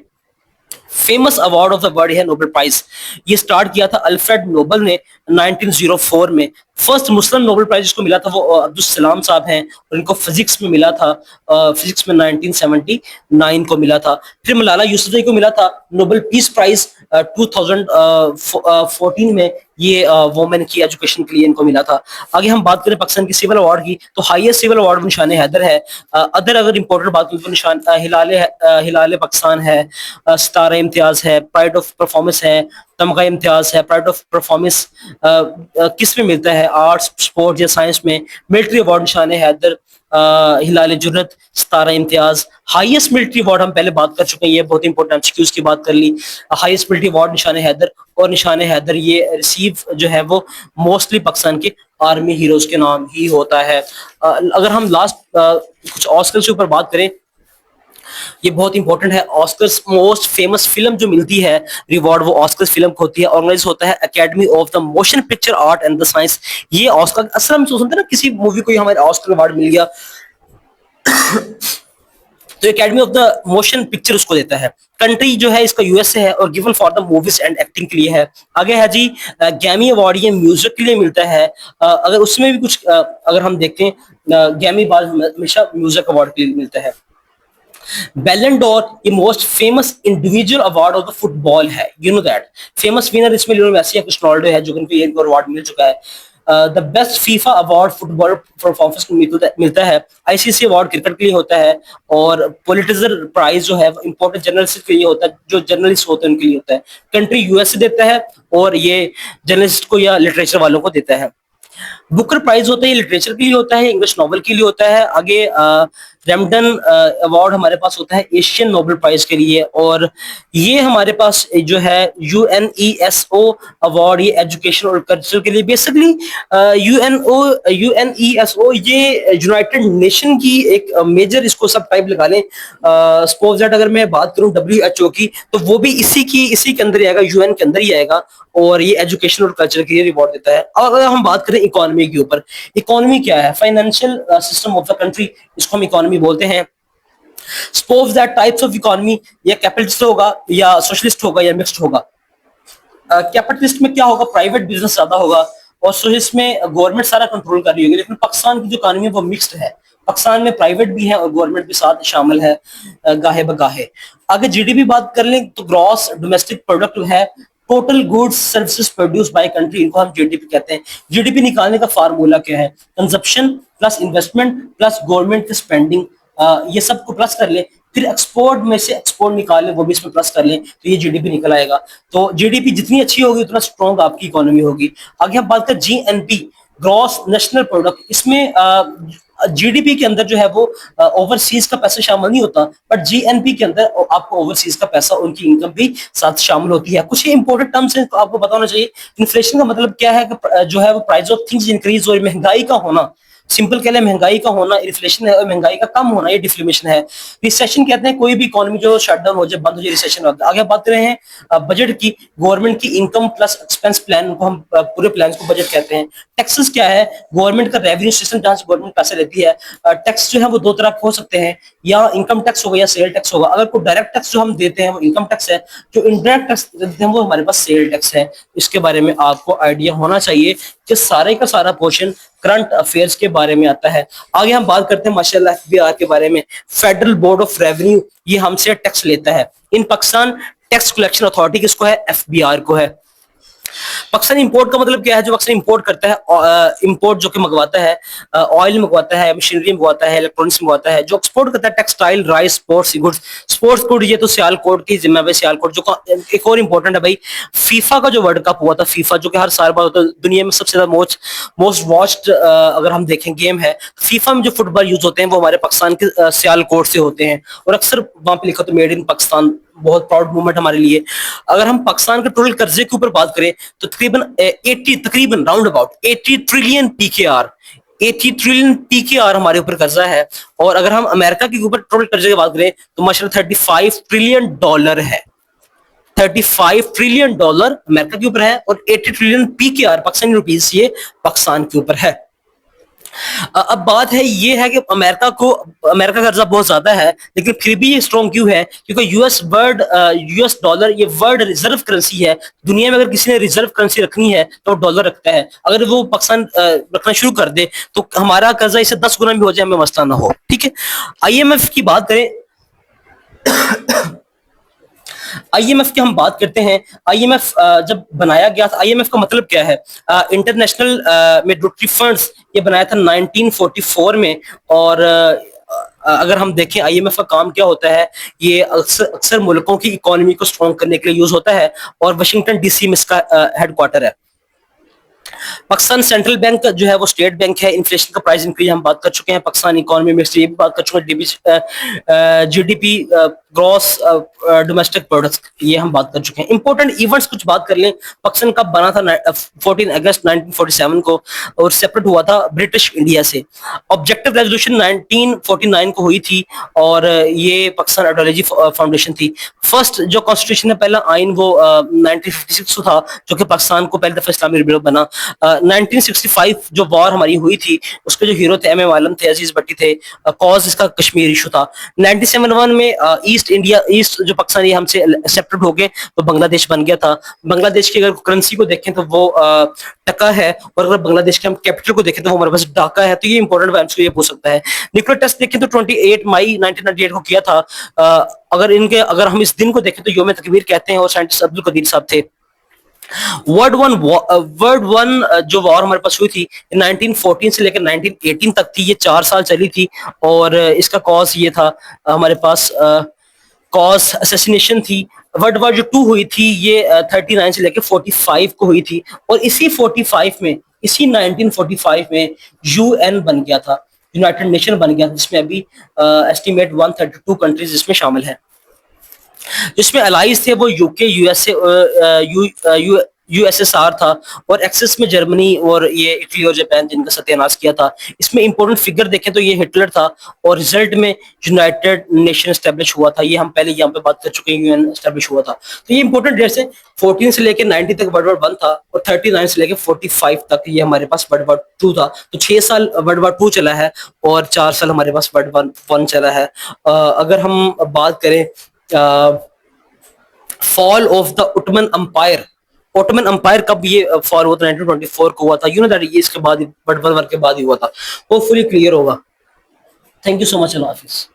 famous award of the world है नोबेल प्राइज। ये स्टार्ट किया था अल्फ्रेड नोबल ने 1904 में। फर्स्ट मुस्लिम नोबेल प्राइज जिसको मिला था वो अब्दुल सलाम साहब हैं, और इनको फिजिक्स में मिला था, फिजिक्स में 1979 को मिला था। फिर मलाला यूसुफजई को मिला था नोबेल पीस प्राइज 2014 में, ये वुमेन की एजुकेशन के लिए इनको मिला था। आगे हम बात करें पाकिस्तान की सिविल अवार्ड की, तो हाईएस्ट सिविल अवार्ड निशान हैदर है। अदर अगर इंपॉर्टेंट बात करें तो निशान हिलाल पाकिस्तान है, सितारा इम्तियाज है, प्राइड ऑफ परफॉर्मेंस है, तमगा इम्तियाज है। प्राइड ऑफ परफॉर्मेंस किस में मिलता है, आर्ट्स स्पोर्ट्स या साइंस में। मिलिट्री अवार्ड निशान हैदर, हिलाल जुर्रत, सितारा इम्तियाज। हाईएस्ट मिलिट्री अवार्ड हम पहले बात कर चुके हैं, ये बहुत इंपॉर्टेंट एमसीक्यूज की बात कर ली। हाईएस्ट मिलिट्री अवार्ड निशान हैदर, और निशान हैदर ये रिसीव जो है वो मोस्टली पाकिस्तान के आर्मी हीरोज के नाम ही होता है। अगर हम लास्ट कुछ ऑस्कर के ऊपर बात करें, ये बहुत इंपॉर्टेंट है। ऑस्कर्स मोस्ट फेमस फिल्म जो मिलती है रिवॉर्ड, वो ऑस्कर्स फिल्म को होती है। ऑर्गेनाइज होता है academy of the motion picture art and the science. ये ऑस्कर असल हम सोचते हैं ना, किसी मूवी को हमारे ऑस्कर अवार्ड मिल गया तो academy of the motion picture उसको देता है। कंट्री जो है इसका यूएसए है, और given for the movies and acting के लिए है। आगे है जी गैमी अवार्ड, ये म्यूजिक के लिए मिलता है। अगर उसमें भी कुछ अगर हम देखें, गैमी अवार्ड हमेशा म्यूजिक अवार्ड के लिए मिलता है। बैलन डोर ये most famous individual award of the football है, you know that. Famous winner इसमें लियोनेल मेसी है, क्रिस्टियानो रोनाल्डो है, जो उनको ये अवार्ड मिल चुका है। The best FIFA award football performance को मिलता है। आईसीसी अवार्ड क्रिकेट के लिए होता है, और पोलिटिजर प्राइज जो है इंपॉर्टेंट जर्नलिस्ट के लिए होता है, जो जर्नलिस्ट होते हैं उनके लिए होता है। कंट्री यूएसए देता है, और ये जर्नलिस्ट को या लिटरेचर वालों को देता है। बुकर प्राइज होता है, ये लिटरेचर के लिए होता है, इंग्लिश नॉवल के लिए होता है। आगे रैमडन अवार्ड हमारे पास होता है एशियन नोबेल प्राइज के लिए, और ये हमारे पास जो है यूएनईएसओ अवार्ड, ये एजुकेशन और कल्चर के लिए। बेसिकली यूएनईएसओ ये यूनाइटेड नेशन की एक मेजर, इसको सब टाइप लगा लें। सपोज दैट अगर मैं बात करूं डब्ल्यूएचओ की, तो वो भी इसी के अंदर ही आएगा, यूएन के अंदर ही आएगा, और ये एजुकेशन और कल्चर के लिए रिवॉर्ड देता है। और अगर हम बात करें इकोनॉमी के ऊपर, इकोनॉमी क्या है, financial system of the country, इसको हम इकोनॉमी बोलते हैं। Suppose that types of economy, या कैपिटलिस्ट होगा, या सोशलिस्ट होगा, या मिक्स्ड होगा। कैपिटलिस्ट में क्या होगा, प्राइवेट बिजनेस ज्यादा होगा, और सोशलिस्ट में गवर्नमेंट सारा कंट्रोल कर रही होगी। लेकिन पाकिस्तान की जो इकोनॉमी है वो मिक्स्ड है, पाकिस्तान में प्राइवेट भी है और गवर्नमेंट भी साथ शामिल है, गाहे बगाहे। अगर जीडीपी बात कर लें तो ग्रॉस डोमेस्टिक प्रोडक्ट है, total goods services produce by country, इनको हम जीडीपी कहते हैं। जीडीपी निकालने का फार्मूला क्या है, consumption plus investment plus government की स्पेंडिंग, ये सब को प्लस कर ले, फिर एक्सपोर्ट में से एक्सपोर्ट निकाल वो भी इसमें प्लस कर लें, तो ये जीडीपी निकल आएगा। तो जीडीपी जितनी अच्छी होगी उतना स्ट्रॉन्ग आपकी इकोनॉमी होगी। आगे हम बात करें जीएनपी, ग्रॉस नेशनल प्रोडक्ट, इसमें जीडीपी के अंदर जो है वो ओवरसीज का पैसा शामिल नहीं होता, बट जीएनपी के अंदर आपको ओवरसीज का पैसा, उनकी इनकम भी साथ शामिल होती है। कुछ इंपॉर्टेंट टर्म्स हैं तो आपको पता होना चाहिए। इन्फ्लेशन का मतलब क्या है कि जो है वो प्राइस ऑफ थिंग्स इंक्रीज, और महंगाई का होना, सिंपल कह लें महंगाई का होना इन्फ्लेशन है, और महंगाई का कम होना ये डिफ्लेशन है। रिसेशन कहते हैं कोई भी इकोनॉमी जो शटडाउन हो जाए, बंद हो जाए, रिसेशन होता है। आगे बात कर रहे हैं बजट की, गवर्नमेंट की इनकम प्लस एक्सपेंस प्लान को हम पूरे प्लान को बजट कहते हैं। टैक्सेस क्या है, गवर्नमेंट का रेवेन्यू सिस्टम जहां से गवर्नमेंट पैसे लेती है। टैक्स जो है वो दो तरह के हो सकते हैं, या इनकम टैक्स होगा या सेल टैक्स होगा। अगर कोई डायरेक्ट टैक्स जो हम देते हैं वो इनकम टैक्स है, जो इनडायरेक्ट टैक्स देते हैं वो हमारे पास सेल टैक्स है। इसके बारे में आपको आइडिया होना चाहिए कि सारे का सारा पोर्शन करंट अफेयर्स के बारे में आता है। आगे हम बात करते हैं माशाल्लाह एफबीआर के बारे में। फेडरल बोर्ड ऑफ रेवेन्यू, ये हमसे टैक्स लेता है। इन पाकिस्तान टैक्स कलेक्शन अथॉरिटी किसको है, एफबीआर को है। पाकिस्तान इंपोर्ट का मतलब क्या है, जो पाकिस्तान इंपोर्ट करता है, इंपोर्ट जो कि मंगवाता है, ऑयल मंगवाता है, मशीनरी मंगवाता है, इलेक्ट्रॉनिक्स मंगवाता है। जो एक्सपोर्ट करता है textile, rice, sports goods. Sports good ये तो सियालकोट की जिम्मेदारी, सियालकोट जो एक और इंपॉर्टेंट है भाई, फीफा का जो वर्ल्ड कप हुआ था, फीफा जो कि हर साल बाद होता है, दुनिया में सबसे ज्यादा मोस्ट वॉच्ड अगर हम देखें गेम है, फीफा में जो फुटबॉल यूज होते हैं वो हमारे पाकिस्तान के सियालकोट से होते हैं, और अक्सर वहां पे लिखा तो मेड इन पाकिस्तान, बहुत प्राउड मूवमेंट हमारे लिए। अगर हम पाकिस्तान के टोटल कर्जे के ऊपर बात करें तो तकरीबन round about 80 trillion PKR, 80 trillion PKR हमारे ऊपर कर्जा है। और अगर हम अमेरिका के ऊपर टोटल कर्जे की बात करें तो माशाल्लाह 35 ट्रिलियन डॉलर है। 35 ट्रिलियन डॉलर अमेरिका के ऊपर है, और 80 ट्रिलियन पीकेआर पाकिस्तानी रुपीस ये पाकिस्तान के ऊपर है। अब बात है ये है कि अमेरिका का कर्जा बहुत ज्यादा है, लेकिन फिर भी ये स्ट्रॉन्ग क्यों है? क्योंकि यूएस डॉलर ये वर्ल्ड रिजर्व करेंसी है। दुनिया में अगर किसी ने रिजर्व करेंसी रखनी है तो डॉलर रखता है। अगर वो पाकिस्तान रखना शुरू कर दे तो हमारा कर्जा इससे 10 गुना भी हो जाए, हमें मसला ना हो। ठीक है, आईएमएफ की बात करें, आईएमएफ की हम बात करते हैं। आईएमएफ जब बनाया गया था, आईएमएफ का मतलब क्या है? इंटरनेशनल मॉनेटरी फंड्स, ये बनाया था 1944 में। और अगर हम देखें आईएमएफ का काम क्या होता है, ये अक्सर मुल्कों की इकोनॉमी को स्ट्रॉन्ग करने के लिए यूज होता है, और वाशिंगटन डीसी में इसका हेडक्वार्टर है। पाकिस्तान सेंट्रल बैंक जो है वो स्टेट बैंक है। इन्फ्लेशन का प्राइस इंक्रीज हम बात कर चुके हैं। पाकिस्तान इकोनॉमी में से ये भी बात कर चुके हैं। जीडीपी, ग्रॉस डोमेस्टिक प्रोडक्ट, ये हम बात कर चुके हैं। इंपॉर्टेंट इवेंट्स कुछ बात कर लें। पाकिस्तान कब बना था? 14 अगस्त 1947 को, और सेपरेट हुआ था ब्रिटिश इंडिया से। ऑब्जेक्टिव रेजोल्यूशन 1949 को हुई थी, और ये पाकिस्तान आइडियोलॉजी फाउंडेशन थी। फर्स्ट जो कॉन्स्टिट्यूशन है, पहला आइन, वो 1956 को था, जो कि पाकिस्तान को पहली दफा इस्लामी रिपब्लिक बना। 1965 जो वॉर हमारी हुई थी, उसके जो हीरो थे एम आलम थे, अजीज भट्टी थे। कॉज इसका कश्मीर इशू था। 1971 में ईस्ट जो पाकिस्तानी हमसे सेपरेट हो गए, तो बांग्लादेश बन गया था। बांग्लादेश की अगर करेंसी को देखें तो वो टका है, और अगर बांग्लादेश के हम कैपिटल को देखें तो हमारे पास ढाका है। तो ये इंपॉर्टेंट आंसर ये पूछ सकता है। न्यूक्लियर टेस्ट देखें तो 28 मई 1998 को किया था। अगर हम इस दिन को देखें तो योम तकबीर कहते हैं, और साइंटिस्ट अब्दुल कदीर साहब थे। वर्ल्ड वन जो वॉर हमारे पास हुई थी 1914 से लेकर 1918 तक थी, ये 4 साल चली थी। और इसका कॉज ये था, हमारे पास कॉज असैसिनेशन थी। वर्ल्ड वॉर जो 2 हुई थी, ये 39 से लेकर 45 को हुई थी। और इसी 1945 में यूएन बन गया था, यूनाइटेड नेशन बन गया था, जिसमें अभी एस्टिमेट 132 कंट्रीज इसमें शामिल है। जिसमें अलाइज थे वो यूके, यूएसएसआर था, और एक्सेस में जर्मनी और ये इटली और जापान, जिनका सत्यानाश किया था। इसमें इंपॉर्टेंट फिगर देखें तो ये हिटलर था, और रिजल्ट में यूनाइटेड नेशन एस्टेब्लिश हुआ था। ये हम पहले यहाँ पे बात कर चुके हैं, यूएन एस्टेब्लिश हुआ था। तो ये इंपॉर्टेंट डेट्स है। 14 से लेकर 90 तक वर्ल्ड वॉर 1 था, और 39 से लेकर 45 तक ये हमारे पास वर्ल्ड वॉर 2 था। तो 6 साल वर्ल्ड वॉर 2 चला है, और 4 साल हमारे पास वर्ल्ड वॉर 1 चला है। अगर हम बात करें fall of the Ottoman umpire कब ये फॉल हुआ था? 1924 को हुआ था। यू नो दैट ये इसके बाद वर्ल्ड वॉर के बाद ही हुआ था। वो फुली क्लियर होगा। Thank you so much, Allah Hafiz.